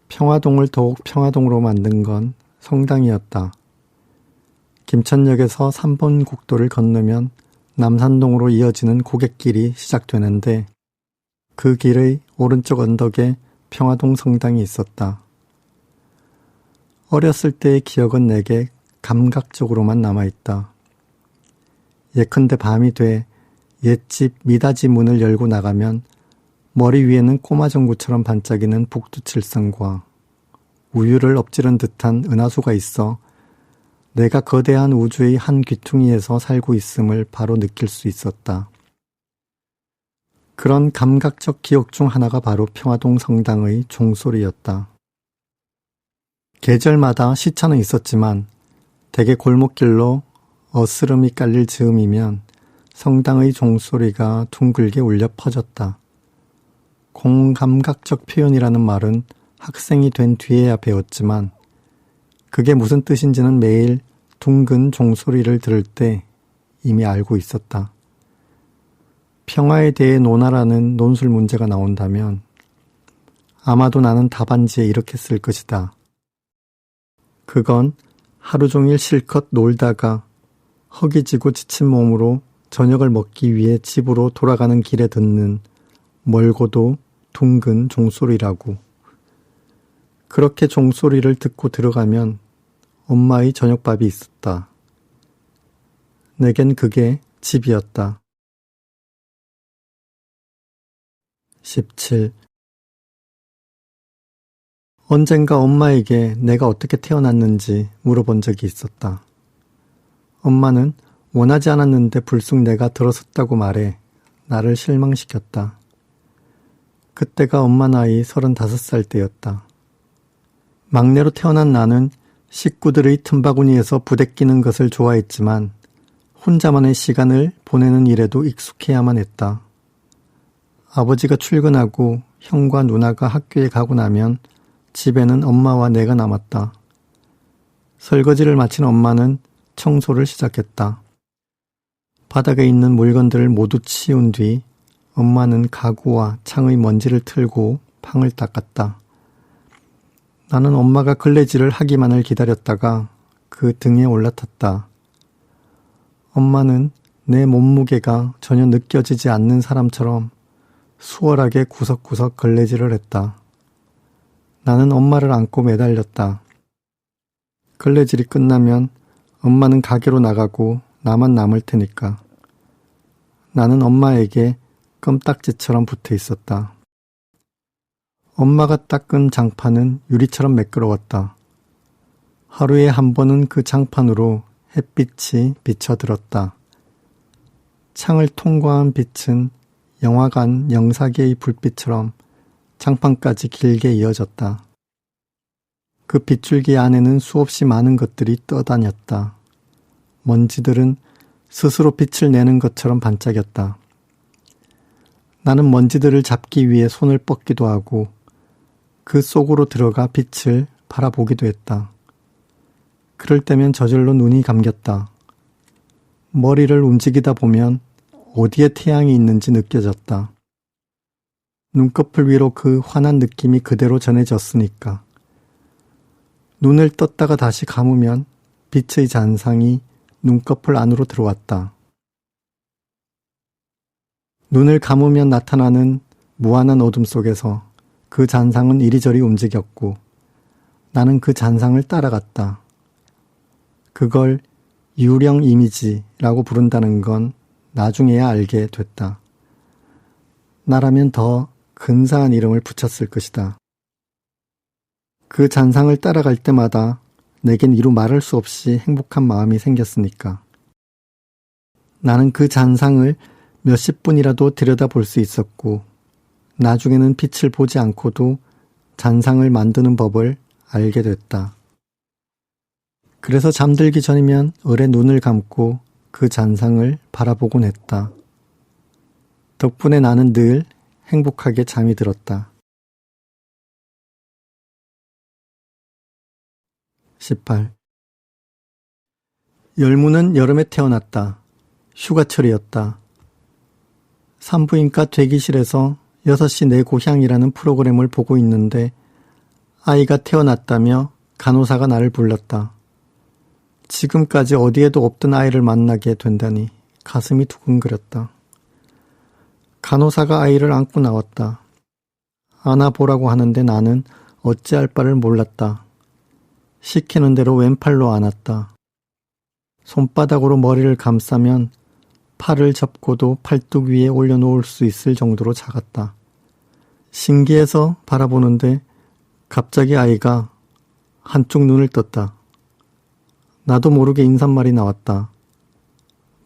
평화동을 더욱 평화동으로 만든 건 성당이었다. 김천역에서 3번 국도를 건너면 남산동으로 이어지는 고갯길이 시작되는데 그 길의 오른쪽 언덕에 평화동 성당이 있었다. 어렸을 때의 기억은 내게 감각적으로만 남아있다. 예컨대 밤이 돼 옛집 미닫이 문을 열고 나가면 머리 위에는 꼬마전구처럼 반짝이는 북두칠성과 우유를 엎지른 듯한 은하수가 있어 내가 거대한 우주의 한 귀퉁이에서 살고 있음을 바로 느낄 수 있었다. 그런 감각적 기억 중 하나가 바로 평화동 성당의 종소리였다. 계절마다 시차는 있었지만 대개 골목길로 어스름이 깔릴 즈음이면 성당의 종소리가 둥글게 울려 퍼졌다. 공감각적 표현이라는 말은 학생이 된 뒤에야 배웠지만 그게 무슨 뜻인지는 매일 둥근 종소리를 들을 때 이미 알고 있었다. 평화에 대해 논하라는 논술 문제가 나온다면 아마도 나는 답안지에 이렇게 쓸 것이다. 그건 하루 종일 실컷 놀다가 허기지고 지친 몸으로 저녁을 먹기 위해 집으로 돌아가는 길에 듣는 멀고도 둥근 종소리라고. 그렇게 종소리를 듣고 들어가면 엄마의 저녁밥이 있었다. 내겐 그게 집이었다. 17. 언젠가 엄마에게 내가 어떻게 태어났는지 물어본 적이 있었다. 엄마는 원하지 않았는데 불쑥 내가 들어섰다고 말해 나를 실망시켰다. 그때가 엄마 나이 35살 때였다. 막내로 태어난 나는 식구들의 틈바구니에서 부대끼는 것을 좋아했지만 혼자만의 시간을 보내는 일에도 익숙해야만 했다. 아버지가 출근하고 형과 누나가 학교에 가고 나면 집에는 엄마와 내가 남았다. 설거지를 마친 엄마는 청소를 시작했다. 바닥에 있는 물건들을 모두 치운 뒤 엄마는 가구와 창의 먼지를 틀고 방을 닦았다. 나는 엄마가 걸레질을 하기만을 기다렸다가 그 등에 올라탔다. 엄마는 내 몸무게가 전혀 느껴지지 않는 사람처럼 수월하게 구석구석 걸레질을 했다. 나는 엄마를 안고 매달렸다. 걸레질이 끝나면 엄마는 가게로 나가고 나만 남을 테니까. 나는 엄마에게 껌딱지처럼 붙어 있었다. 엄마가 닦은 장판은 유리처럼 매끄러웠다. 하루에 한 번은 그 장판으로 햇빛이 비쳐들었다. 창을 통과한 빛은 영화관 영사계의 불빛처럼 장판까지 길게 이어졌다. 그 빗줄기 안에는 수없이 많은 것들이 떠다녔다. 먼지들은 스스로 빛을 내는 것처럼 반짝였다. 나는 먼지들을 잡기 위해 손을 뻗기도 하고 그 속으로 들어가 빛을 바라보기도 했다. 그럴 때면 저절로 눈이 감겼다. 머리를 움직이다 보면 어디에 태양이 있는지 느껴졌다. 눈꺼풀 위로 그 환한 느낌이 그대로 전해졌으니까. 눈을 떴다가 다시 감으면 빛의 잔상이 눈꺼풀 안으로 들어왔다. 눈을 감으면 나타나는 무한한 어둠 속에서 그 잔상은 이리저리 움직였고 나는 그 잔상을 따라갔다. 그걸 유령 이미지라고 부른다는 건 나중에야 알게 됐다. 나라면 더 근사한 이름을 붙였을 것이다. 그 잔상을 따라갈 때마다 내겐 이루 말할 수 없이 행복한 마음이 생겼으니까. 나는 그 잔상을 몇십 분이라도 들여다볼 수 있었고 나중에는 빛을 보지 않고도 잔상을 만드는 법을 알게 됐다. 그래서 잠들기 전이면 을에 눈을 감고 그 잔상을 바라보곤 했다. 덕분에 나는 늘 행복하게 잠이 들었다. 18. 열무는 여름에 태어났다. 휴가철이었다. 산부인과 대기실에서 6시 내 고향이라는 프로그램을 보고 있는데 아이가 태어났다며 간호사가 나를 불렀다. 지금까지 어디에도 없던 아이를 만나게 된다니 가슴이 두근거렸다. 간호사가 아이를 안고 나왔다. 안아보라고 하는데 나는 어찌할 바를 몰랐다. 시키는 대로 왼팔로 안았다. 손바닥으로 머리를 감싸면 팔을 접고도 팔뚝 위에 올려놓을 수 있을 정도로 작았다. 신기해서 바라보는데 갑자기 아이가 한쪽 눈을 떴다. 나도 모르게 인사말이 나왔다.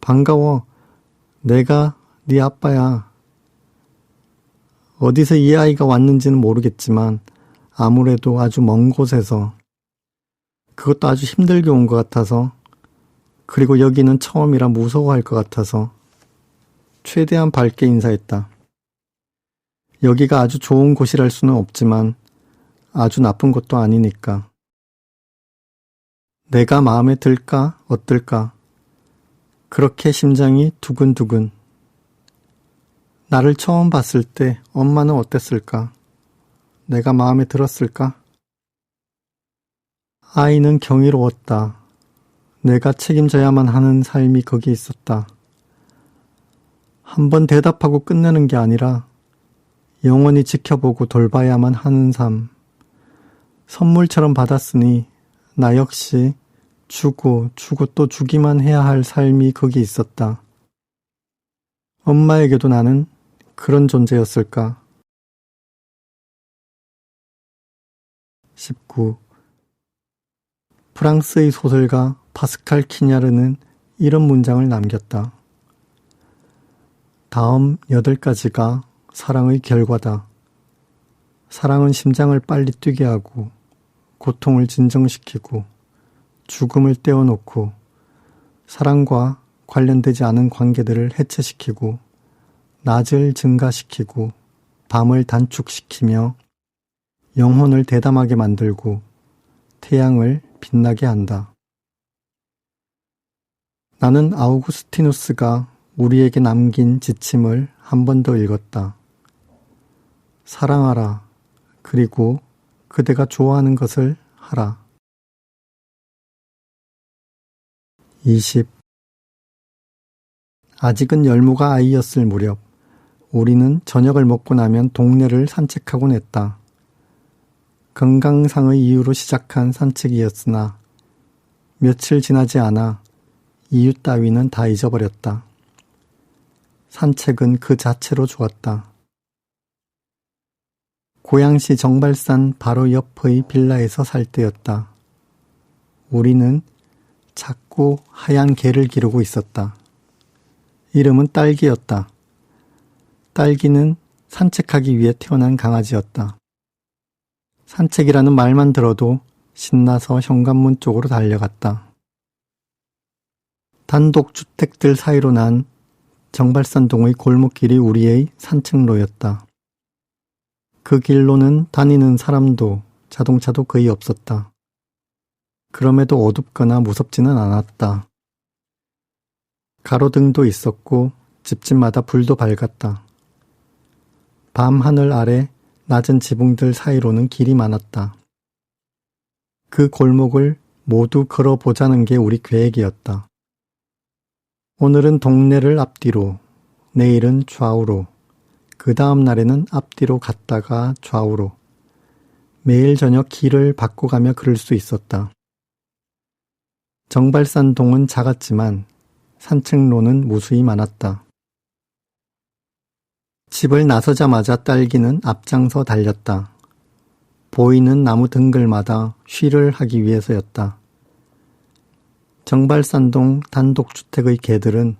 반가워. 내가 네 아빠야. 어디서 이 아이가 왔는지는 모르겠지만 아무래도 아주 먼 곳에서, 그것도 아주 힘들게 온 것 같아서, 그리고 여기는 처음이라 무서워할 것 같아서 최대한 밝게 인사했다. 여기가 아주 좋은 곳이랄 수는 없지만 아주 나쁜 것도 아니니까. 내가 마음에 들까 어떨까? 그렇게 심장이 두근두근. 나를 처음 봤을 때 엄마는 어땠을까? 내가 마음에 들었을까? 아이는 경이로웠다. 내가 책임져야만 하는 삶이 거기 있었다. 한번 대답하고 끝내는 게 아니라 영원히 지켜보고 돌봐야만 하는 삶. 선물처럼 받았으니 나 역시 주고 또 주기만 해야 할 삶이 거기 있었다. 엄마에게도 나는 그런 존재였을까? 19. 프랑스의 소설가 파스칼 키냐르는 이런 문장을 남겼다. 다음 8가지가 사랑의 결과다. 사랑은 심장을 빨리 뛰게 하고, 고통을 진정시키고, 죽음을 떼어놓고, 사랑과 관련되지 않은 관계들을 해체시키고, 낮을 증가시키고, 밤을 단축시키며, 영혼을 대담하게 만들고, 태양을 빛나게 한다. 나는 아우구스티누스가 우리에게 남긴 지침을 한 번 더 읽었다. 사랑하라. 그리고 그대가 좋아하는 것을 하라. 20. 아직은 열무가 아이였을 무렵 우리는 저녁을 먹고 나면 동네를 산책하곤 했다. 건강상의 이유로 시작한 산책이었으나 며칠 지나지 않아 이유 따위는 다 잊어버렸다. 산책은 그 자체로 좋았다. 고양시 정발산 바로 옆의 빌라에서 살 때였다. 우리는 작고 하얀 개를 기르고 있었다. 이름은 딸기였다. 딸기는 산책하기 위해 태어난 강아지였다. 산책이라는 말만 들어도 신나서 현관문 쪽으로 달려갔다. 단독주택들 사이로 난 정발산동의 골목길이 우리의 산책로였다. 그 길로는 다니는 사람도 자동차도 거의 없었다. 그럼에도 어둡거나 무섭지는 않았다. 가로등도 있었고 집집마다 불도 밝았다. 밤 하늘 아래 낮은 지붕들 사이로는 길이 많았다. 그 골목을 모두 걸어보자는 게 우리 계획이었다. 오늘은 동네를 앞뒤로, 내일은 좌우로, 그 다음 날에는 앞뒤로 갔다가 좌우로, 매일 저녁 길을 바꿔가며 걸을 수 있었다. 정발산동은 작았지만 산책로는 무수히 많았다. 집을 나서자마자 딸기는 앞장서 달렸다. 보이는 나무 등글마다 쉬를 하기 위해서였다. 정발산동 단독주택의 개들은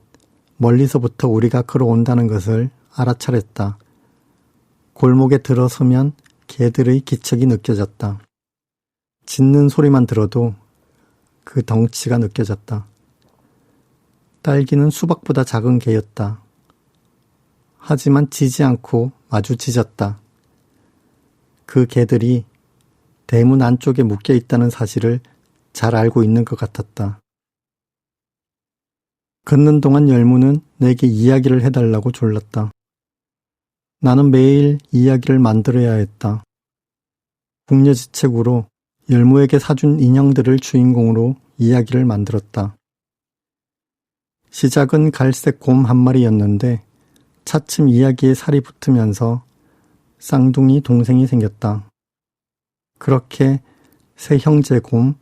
멀리서부터 우리가 걸어온다는 것을 알아차렸다. 골목에 들어서면 개들의 기척이 느껴졌다. 짖는 소리만 들어도 그 덩치가 느껴졌다. 딸기는 수박보다 작은 개였다. 하지만 짖지 않고 마주 짖었다. 그 개들이 대문 안쪽에 묶여 있다는 사실을 잘 알고 있는 것 같았다. 걷는 동안 열무는 내게 이야기를 해달라고 졸랐다. 나는 매일 이야기를 만들어야 했다. 궁여지책으로 열무에게 사준 인형들을 주인공으로 이야기를 만들었다. 시작은 갈색 곰 한 마리였는데 차츰 이야기에 살이 붙으면서 쌍둥이 동생이 생겼다. 그렇게 세 형제 곰,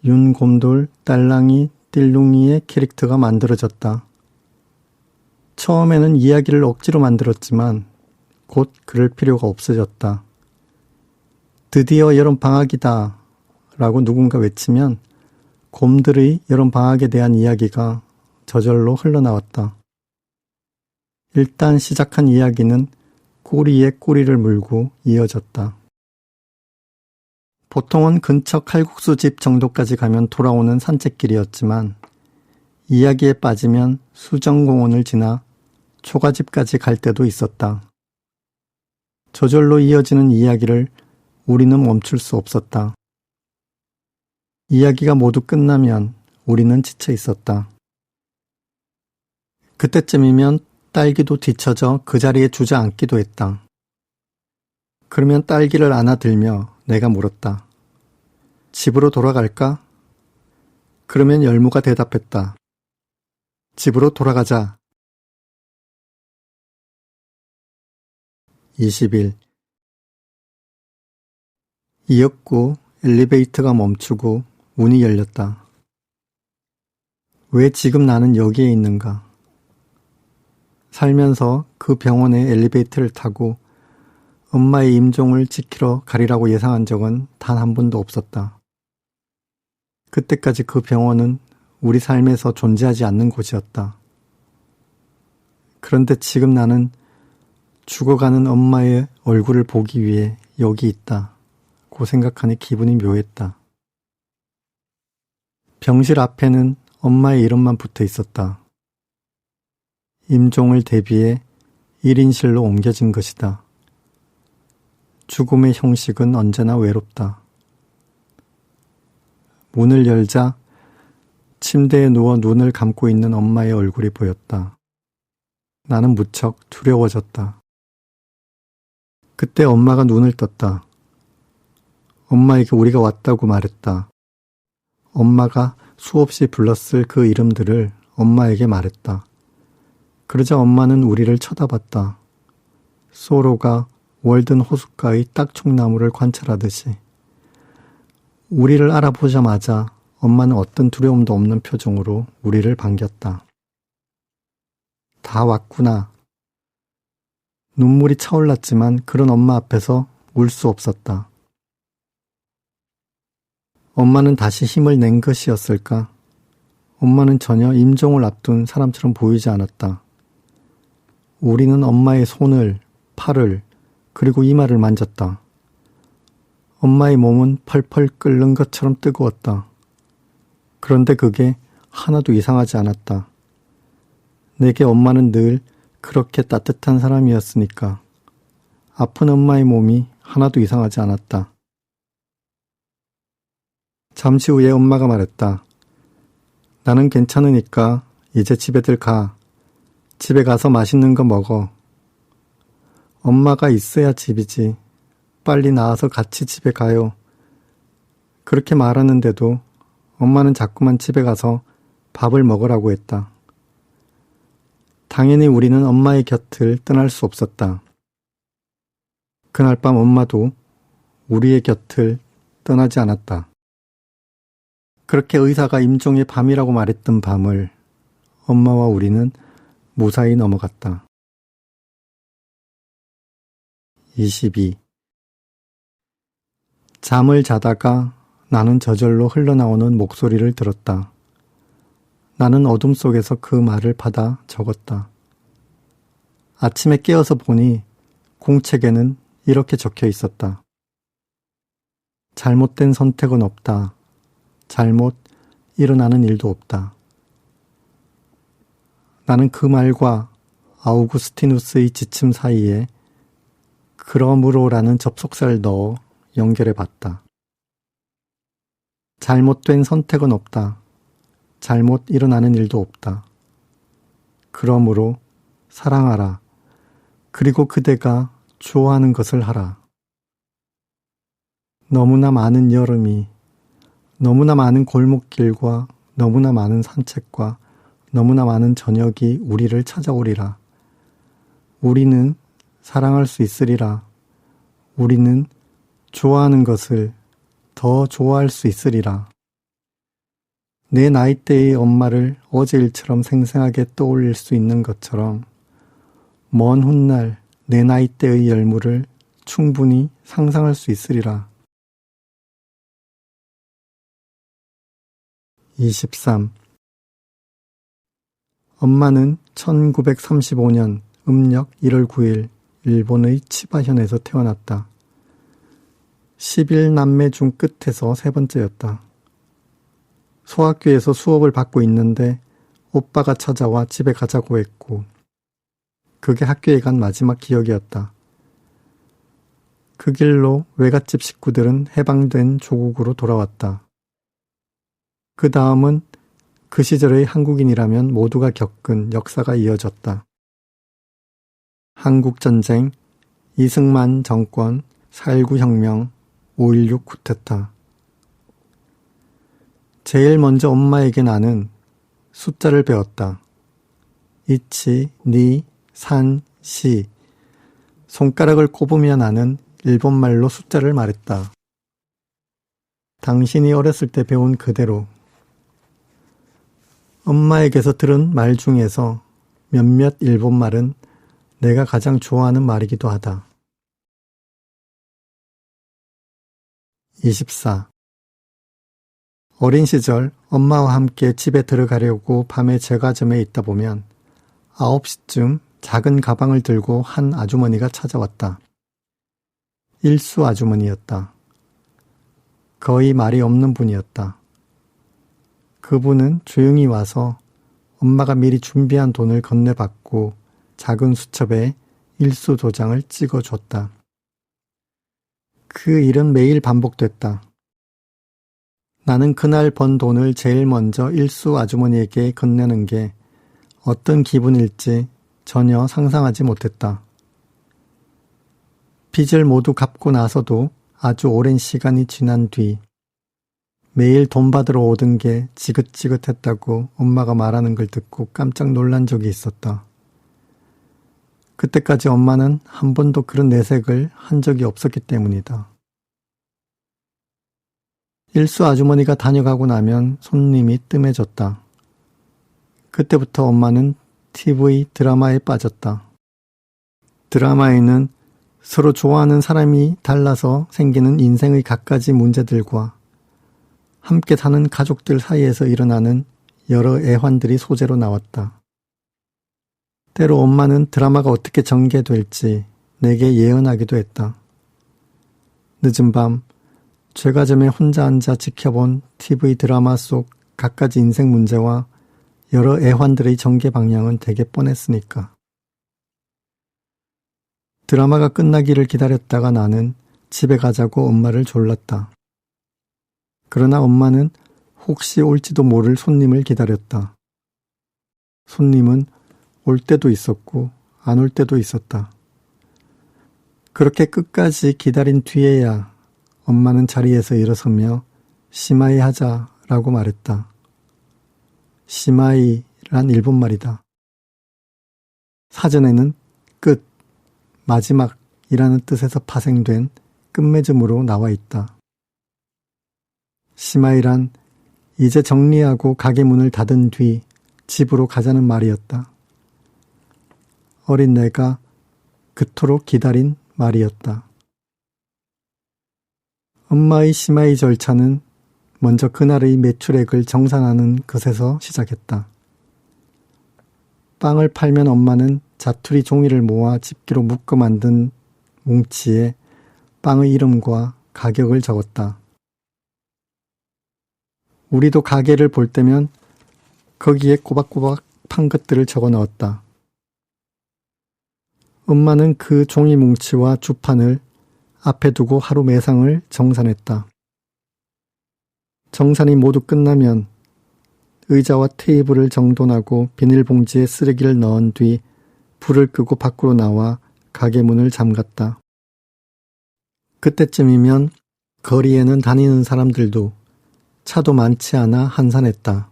윤곰돌, 딸랑이, 띨룽이의 캐릭터가 만들어졌다. 처음에는 이야기를 억지로 만들었지만 곧 그럴 필요가 없어졌다. 드디어 여름방학이다 라고 누군가 외치면 곰들의 여름방학에 대한 이야기가 저절로 흘러나왔다. 일단 시작한 이야기는 꼬리에 꼬리를 물고 이어졌다. 보통은 근처 칼국수집 정도까지 가면 돌아오는 산책길이었지만 이야기에 빠지면 수정공원을 지나 초가집까지 갈 때도 있었다. 저절로 이어지는 이야기를 우리는 멈출 수 없었다. 이야기가 모두 끝나면 우리는 지쳐 있었다. 그때쯤이면 딸기도 뒤처져 그 자리에 주저앉기도 했다. 그러면 딸기를 안아들며 내가 물었다. 집으로 돌아갈까? 그러면 열무가 대답했다. 집으로 돌아가자. 20일. 이윽고 엘리베이터가 멈추고 문이 열렸다. 왜 지금 나는 여기에 있는가? 살면서 그 병원의 엘리베이터를 타고 엄마의 임종을 지키러 가리라고 예상한 적은 단 한 번도 없었다. 그때까지 그 병원은 우리 삶에서 존재하지 않는 곳이었다. 그런데 지금 나는 죽어가는 엄마의 얼굴을 보기 위해 여기 있다고 생각하니 기분이 묘했다. 병실 앞에는 엄마의 이름만 붙어 있었다. 임종을 대비해 1인실로 옮겨진 것이다. 죽음의 형식은 언제나 외롭다. 문을 열자 침대에 누워 눈을 감고 있는 엄마의 얼굴이 보였다. 나는 무척 두려워졌다. 그때 엄마가 눈을 떴다. 엄마에게 우리가 왔다고 말했다. 엄마가 수없이 불렀을 그 이름들을 엄마에게 말했다. 그러자 엄마는 우리를 쳐다봤다. 소로가 월든 호숫가의 딱총나무를 관찰하듯이. 우리를 알아보자마자 엄마는 어떤 두려움도 없는 표정으로 우리를 반겼다. 다 왔구나. 눈물이 차올랐지만 그런 엄마 앞에서 울 수 없었다. 엄마는 다시 힘을 낸 것이었을까? 엄마는 전혀 임종을 앞둔 사람처럼 보이지 않았다. 우리는 엄마의 손을, 팔을, 그리고 이마를 만졌다. 엄마의 몸은 펄펄 끓는 것처럼 뜨거웠다. 그런데 그게 하나도 이상하지 않았다. 내게 엄마는 늘 그렇게 따뜻한 사람이었으니까 아픈 엄마의 몸이 하나도 이상하지 않았다. 잠시 후에 엄마가 말했다. 나는 괜찮으니까 이제 집에들 가. 집에 가서 맛있는 거 먹어. 엄마가 있어야 집이지. 빨리 나와서 같이 집에 가요. 그렇게 말하는데도 엄마는 자꾸만 집에 가서 밥을 먹으라고 했다. 당연히 우리는 엄마의 곁을 떠날 수 없었다. 그날 밤 엄마도 우리의 곁을 떠나지 않았다. 그렇게 의사가 임종의 밤이라고 말했던 밤을 엄마와 우리는 무사히 넘어갔다. 22. 잠을 자다가 나는 저절로 흘러나오는 목소리를 들었다. 나는 어둠 속에서 그 말을 받아 적었다. 아침에 깨어서 보니 공책에는 이렇게 적혀 있었다. 잘못된 선택은 없다. 잘못 일어나는 일도 없다. 나는 그 말과 아우구스티누스의 지침 사이에 그러므로라는 접속사를 넣어 연결해 봤다. 잘못된 선택은 없다. 잘못 일어나는 일도 없다. 그러므로 사랑하라. 그리고 그대가 좋아하는 것을 하라. 너무나 많은 여름이, 너무나 많은 골목길과 너무나 많은 산책과 너무나 많은 저녁이 우리를 찾아오리라. 우리는 사랑할 수 있으리라. 우리는 좋아하는 것을 더 좋아할 수 있으리라. 내 나이대의 엄마를 어제 일처럼 생생하게 떠올릴 수 있는 것처럼 먼 훗날 내 나이대의 열무를 충분히 상상할 수 있으리라. 23. 엄마는 1935년 음력 1월 9일 일본의 치바현에서 태어났다. 11남매 중 끝에서 세 번째였다. 소학교에서 수업을 받고 있는데 오빠가 찾아와 집에 가자고 했고 그게 학교에 간 마지막 기억이었다. 그 길로 외갓집 식구들은 해방된 조국으로 돌아왔다. 그 다음은 그 시절의 한국인이라면 모두가 겪은 역사가 이어졌다. 한국전쟁, 이승만 정권, 4.19 혁명, 5.16 쿠데타. 제일 먼저 엄마에게 나는 숫자를 배웠다. 이치, 니, 산, 시. 손가락을 꼽으며 나는 일본말로 숫자를 말했다. 당신이 어렸을 때 배운 그대로. 엄마에게서 들은 말 중에서 몇몇 일본말은 내가 가장 좋아하는 말이기도 하다. 24. 어린 시절 엄마와 함께 집에 들어가려고 밤에 제과점에 있다 보면 9시쯤 작은 가방을 들고 한 아주머니가 찾아왔다. 일수 아주머니였다. 거의 말이 없는 분이었다. 그분은 조용히 와서 엄마가 미리 준비한 돈을 건네받고 작은 수첩에 일수 도장을 찍어줬다. 그 일은 매일 반복됐다. 나는 그날 번 돈을 제일 먼저 일수 아주머니에게 건네는 게 어떤 기분일지 전혀 상상하지 못했다. 빚을 모두 갚고 나서도 아주 오랜 시간이 지난 뒤 매일 돈 받으러 오던 게 지긋지긋했다고 엄마가 말하는 걸 듣고 깜짝 놀란 적이 있었다. 그때까지 엄마는 한 번도 그런 내색을 한 적이 없었기 때문이다. 일수 아주머니가 다녀가고 나면 손님이 뜸해졌다. 그때부터 엄마는 TV 드라마에 빠졌다. 드라마에는 서로 좋아하는 사람이 달라서 생기는 인생의 갖가지 문제들과 함께 사는 가족들 사이에서 일어나는 여러 애환들이 소재로 나왔다. 때로 엄마는 드라마가 어떻게 전개될지 내게 예언하기도 했다. 늦은 밤 제과점에 혼자 앉아 지켜본 TV 드라마 속 갖가지 인생 문제와 여러 애환들의 전개 방향은 되게 뻔했으니까. 드라마가 끝나기를 기다렸다가 나는 집에 가자고 엄마를 졸랐다. 그러나 엄마는 혹시 올지도 모를 손님을 기다렸다. 손님은 올 때도 있었고 안 올 때도 있었다. 그렇게 끝까지 기다린 뒤에야 엄마는 자리에서 일어서며 시마이 하자라고 말했다. 시마이란 일본말이다. 사전에는 끝, 마지막이라는 뜻에서 파생된 끝맺음으로 나와 있다. 시마이란 이제 정리하고 가게 문을 닫은 뒤 집으로 가자는 말이었다. 어린 내가 그토록 기다린 말이었다. 엄마의 시마이 절차는 먼저 그날의 매출액을 정산하는 것에서 시작했다. 빵을 팔면 엄마는 자투리 종이를 모아 집게로 묶어 만든 뭉치에 빵의 이름과 가격을 적었다. 우리도 가게를 볼 때면 거기에 꼬박꼬박 판 것들을 적어 넣었다. 엄마는 그 종이 뭉치와 주판을 앞에 두고 하루 매상을 정산했다. 정산이 모두 끝나면 의자와 테이블을 정돈하고 비닐봉지에 쓰레기를 넣은 뒤 불을 끄고 밖으로 나와 가게 문을 잠갔다. 그때쯤이면 거리에는 다니는 사람들도 차도 많지 않아 한산했다.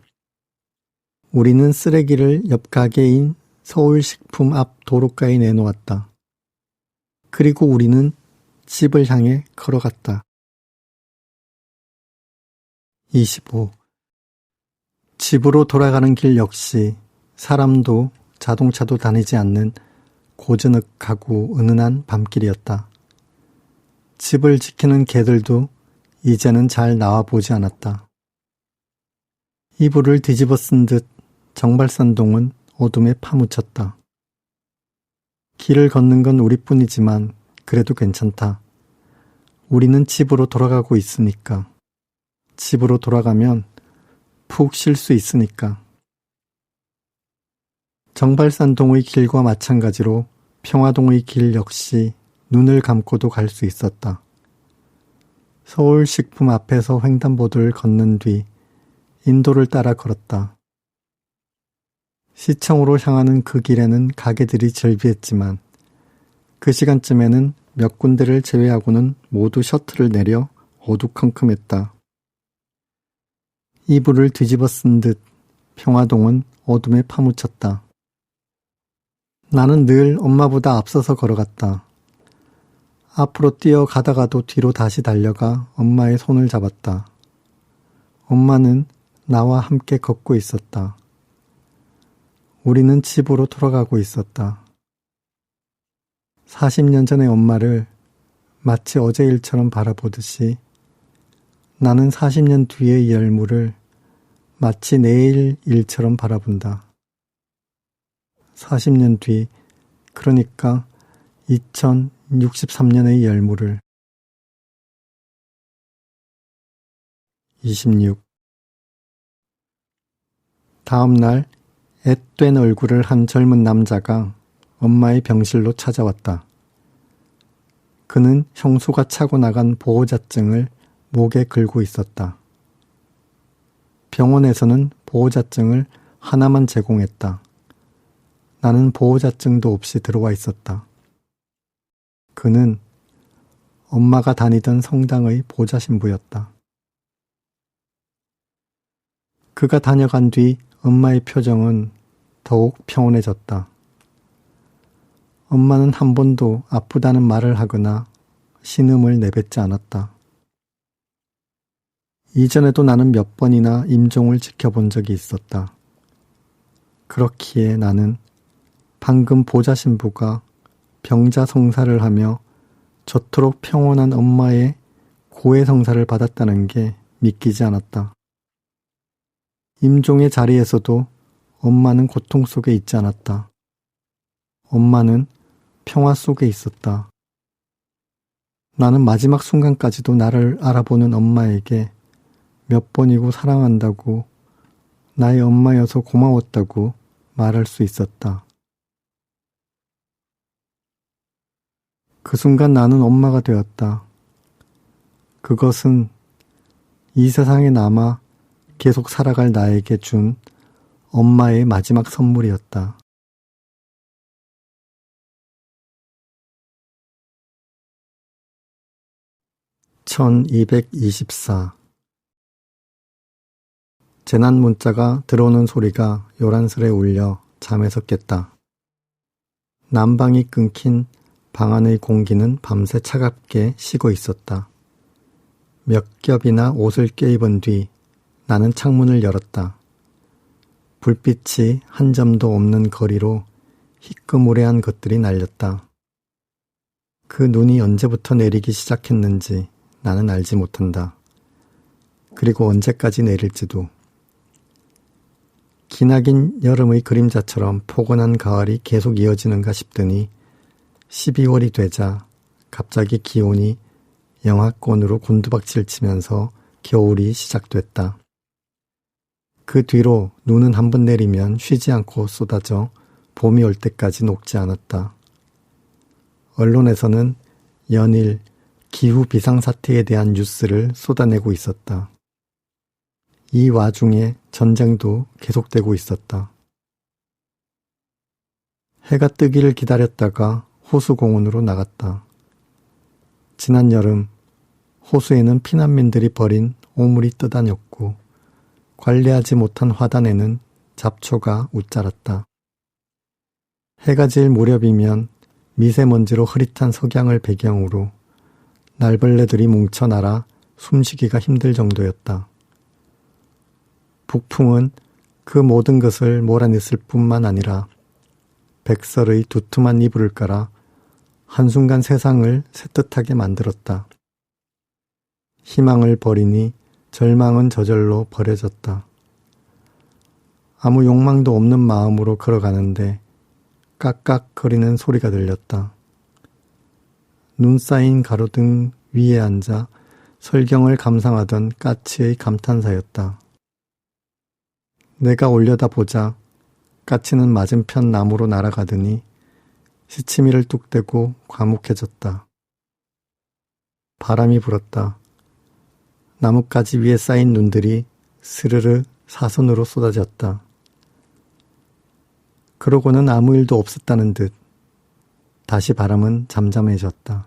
우리는 쓰레기를 옆 가게인 서울식품 앞 도로가에 내놓았다. 그리고 우리는 집을 향해 걸어갔다. 25. 집으로 돌아가는 길 역시 사람도 자동차도 다니지 않는 고즈넉하고 은은한 밤길이었다. 집을 지키는 개들도 이제는 잘 나와보지 않았다. 이불을 뒤집어 쓴 듯 정발산동은 어둠에 파묻혔다. 길을 걷는 건 우리뿐이지만 그래도 괜찮다. 우리는 집으로 돌아가고 있으니까. 집으로 돌아가면 푹 쉴 수 있으니까. 정발산동의 길과 마찬가지로 평화동의 길 역시 눈을 감고도 갈 수 있었다. 서울식품 앞에서 횡단보도를 걷는 뒤 인도를 따라 걸었다. 시청으로 향하는 그 길에는 가게들이 절비했지만 그 시간쯤에는 몇 군데를 제외하고는 모두 셔틀을 내려 어두컴컴했다. 이불을 뒤집어 쓴 듯 평화동은 어둠에 파묻혔다. 나는 늘 엄마보다 앞서서 걸어갔다. 앞으로 뛰어가다가도 뒤로 다시 달려가 엄마의 손을 잡았다. 엄마는 나와 함께 걷고 있었다. 우리는 집으로 돌아가고 있었다. 40년 전의 엄마를 마치 어제 일처럼 바라보듯이 나는 40년 뒤의 열무를 마치 내일 일처럼 바라본다. 40년 뒤, 그러니까 2063년의 열무를. 26. 다음 날 앳된 얼굴을 한 젊은 남자가 엄마의 병실로 찾아왔다. 그는 형수가 차고 나간 보호자증을 목에 걸고 있었다. 병원에서는 보호자증을 하나만 제공했다. 나는 보호자증도 없이 들어와 있었다. 그는 엄마가 다니던 성당의 보좌 신부였다. 그가 다녀간 뒤 엄마의 표정은 더욱 평온해졌다. 엄마는 한 번도 아프다는 말을 하거나 신음을 내뱉지 않았다. 이전에도 나는 몇 번이나 임종을 지켜본 적이 있었다. 그렇기에 나는 방금 보좌 신부가 병자 성사를 하며 저토록 평온한 엄마의 고해 성사를 받았다는 게 믿기지 않았다. 임종의 자리에서도 엄마는 고통 속에 있지 않았다. 엄마는 평화 속에 있었다. 나는 마지막 순간까지도 나를 알아보는 엄마에게 몇 번이고 사랑한다고, 나의 엄마여서 고마웠다고 말할 수 있었다. 그 순간 나는 엄마가 되었다. 그것은 이 세상에 남아 계속 살아갈 나에게 준 엄마의 마지막 선물이었다. 1224. 재난 문자가 들어오는 소리가 요란스레 울려 잠에서 깼다. 난방이 끊긴 방 안의 공기는 밤새 차갑게 식어 있었다. 몇 겹이나 옷을 껴입은 뒤 나는 창문을 열었다. 불빛이 한 점도 없는 거리로 희끄무레한 것들이 날렸다. 그 눈이 언제부터 내리기 시작했는지 나는 알지 못한다. 그리고 언제까지 내릴지도. 기나긴 여름의 그림자처럼 포근한 가을이 계속 이어지는가 싶더니 12월이 되자 갑자기 기온이 영하권으로 곤두박질 치면서 겨울이 시작됐다. 그 뒤로 눈은 한 번 내리면 쉬지 않고 쏟아져 봄이 올 때까지 녹지 않았다. 언론에서는 연일 기후 비상사태에 대한 뉴스를 쏟아내고 있었다. 이 와중에 전쟁도 계속되고 있었다. 해가 뜨기를 기다렸다가 호수공원으로 나갔다. 지난 여름 호수에는 피난민들이 버린 오물이 떠다녔고 관리하지 못한 화단에는 잡초가 웃자랐다. 해가 질 무렵이면 미세먼지로 흐릿한 석양을 배경으로 날벌레들이 뭉쳐 날아 숨쉬기가 힘들 정도였다. 북풍은 그 모든 것을 몰아냈을 뿐만 아니라 백설의 두툼한 이불을 깔아 한순간 세상을 새뜻하게 만들었다. 희망을 버리니 절망은 저절로 버려졌다. 아무 욕망도 없는 마음으로 걸어가는데 깍깍거리는 소리가 들렸다. 눈 쌓인 가로등 위에 앉아 설경을 감상하던 까치의 감탄사였다. 내가 올려다보자 까치는 맞은편 나무로 날아가더니 시치미를 뚝 떼고 과묵해졌다. 바람이 불었다. 나뭇가지 위에 쌓인 눈들이 스르르 사선으로 쏟아졌다. 그러고는 아무 일도 없었다는 듯 다시 바람은 잠잠해졌다.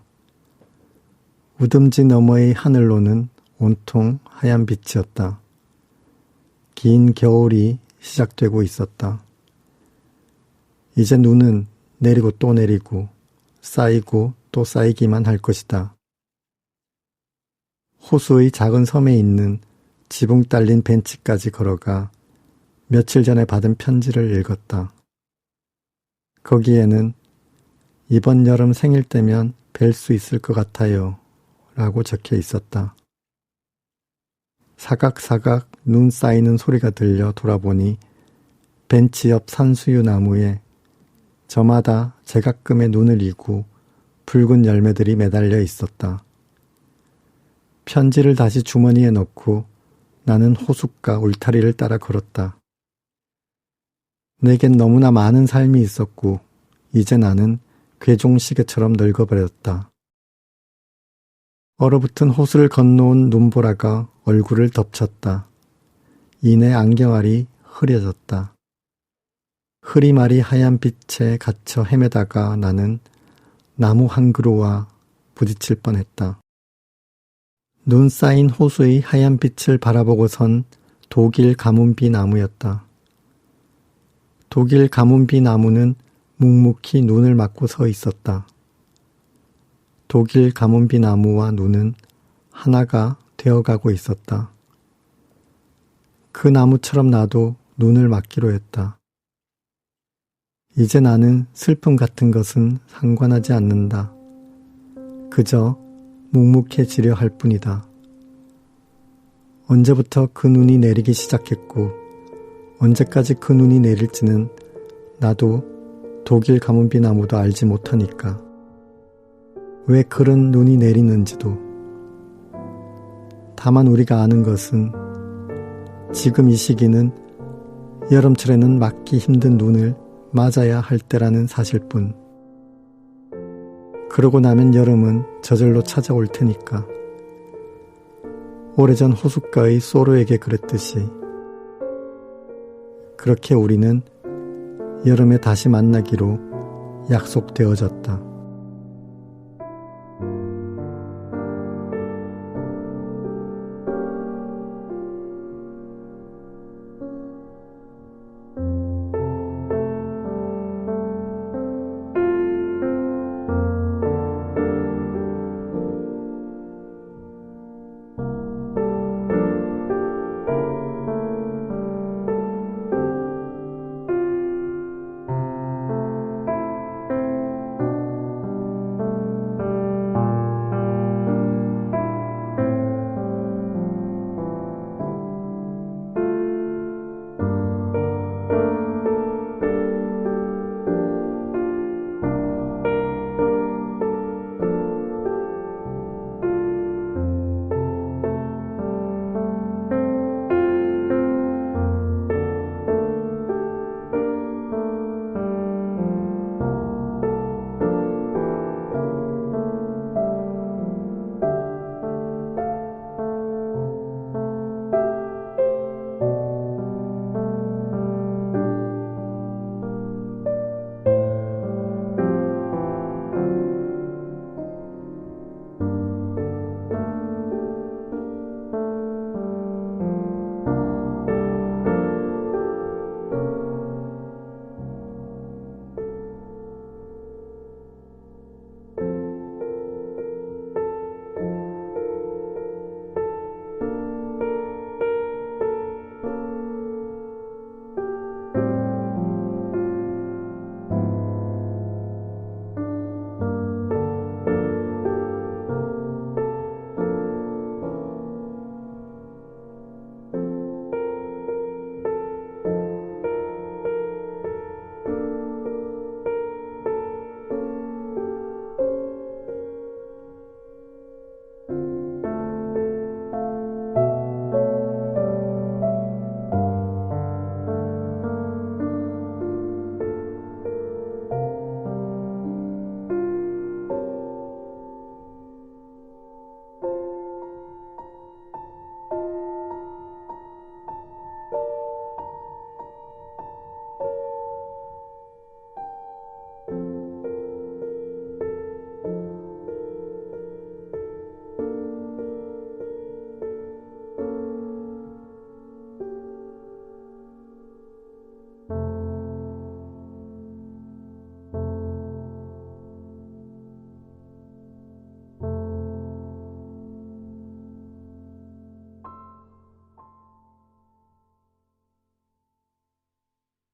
우듬지 너머의 하늘로는 온통 하얀 빛이었다. 긴 겨울이 시작되고 있었다. 이제 눈은 내리고 또 내리고 쌓이고 또 쌓이기만 할 것이다. 호수의 작은 섬에 있는 지붕 딸린 벤치까지 걸어가 며칠 전에 받은 편지를 읽었다. 거기에는 이번 여름 생일 때면 뵐 수 있을 것 같아요 라고 적혀 있었다. 사각사각 눈 쌓이는 소리가 들려 돌아보니 벤치 옆 산수유 나무에 저마다 제각금의 눈을 이고 붉은 열매들이 매달려 있었다. 편지를 다시 주머니에 넣고 나는 호숫가 울타리를 따라 걸었다. 내겐 너무나 많은 삶이 있었고 이제 나는 괴종시계처럼 늙어버렸다. 얼어붙은 호수를 건너온 눈보라가 얼굴을 덮쳤다. 이내 안경알이 흐려졌다. 흐리마리 하얀 빛에 갇혀 헤매다가 나는 나무 한 그루와 부딪힐 뻔했다. 눈 쌓인 호수의 하얀 빛을 바라보고 선 독일 가문비 나무였다. 독일 가문비 나무는 묵묵히 눈을 맞고 서 있었다. 독일 가문비 나무와 눈은 하나가 되어가고 있었다. 그 나무처럼 나도 눈을 맞기로 했다. 이제 나는 슬픔 같은 것은 상관하지 않는다. 그저 묵묵해지려 할 뿐이다. 언제부터 그 눈이 내리기 시작했고 언제까지 그 눈이 내릴지는 나도 독일 가문비 나무도 알지 못하니까. 왜 그런 눈이 내리는지도. 다만 우리가 아는 것은 지금 이 시기는 여름철에는 맞기 힘든 눈을 맞아야 할 때라는 사실뿐. 그러고 나면 여름은 저절로 찾아올 테니까. 오래전 호숫가의 소로에게 그랬듯이 그렇게 우리는 여름에 다시 만나기로 약속되어졌다.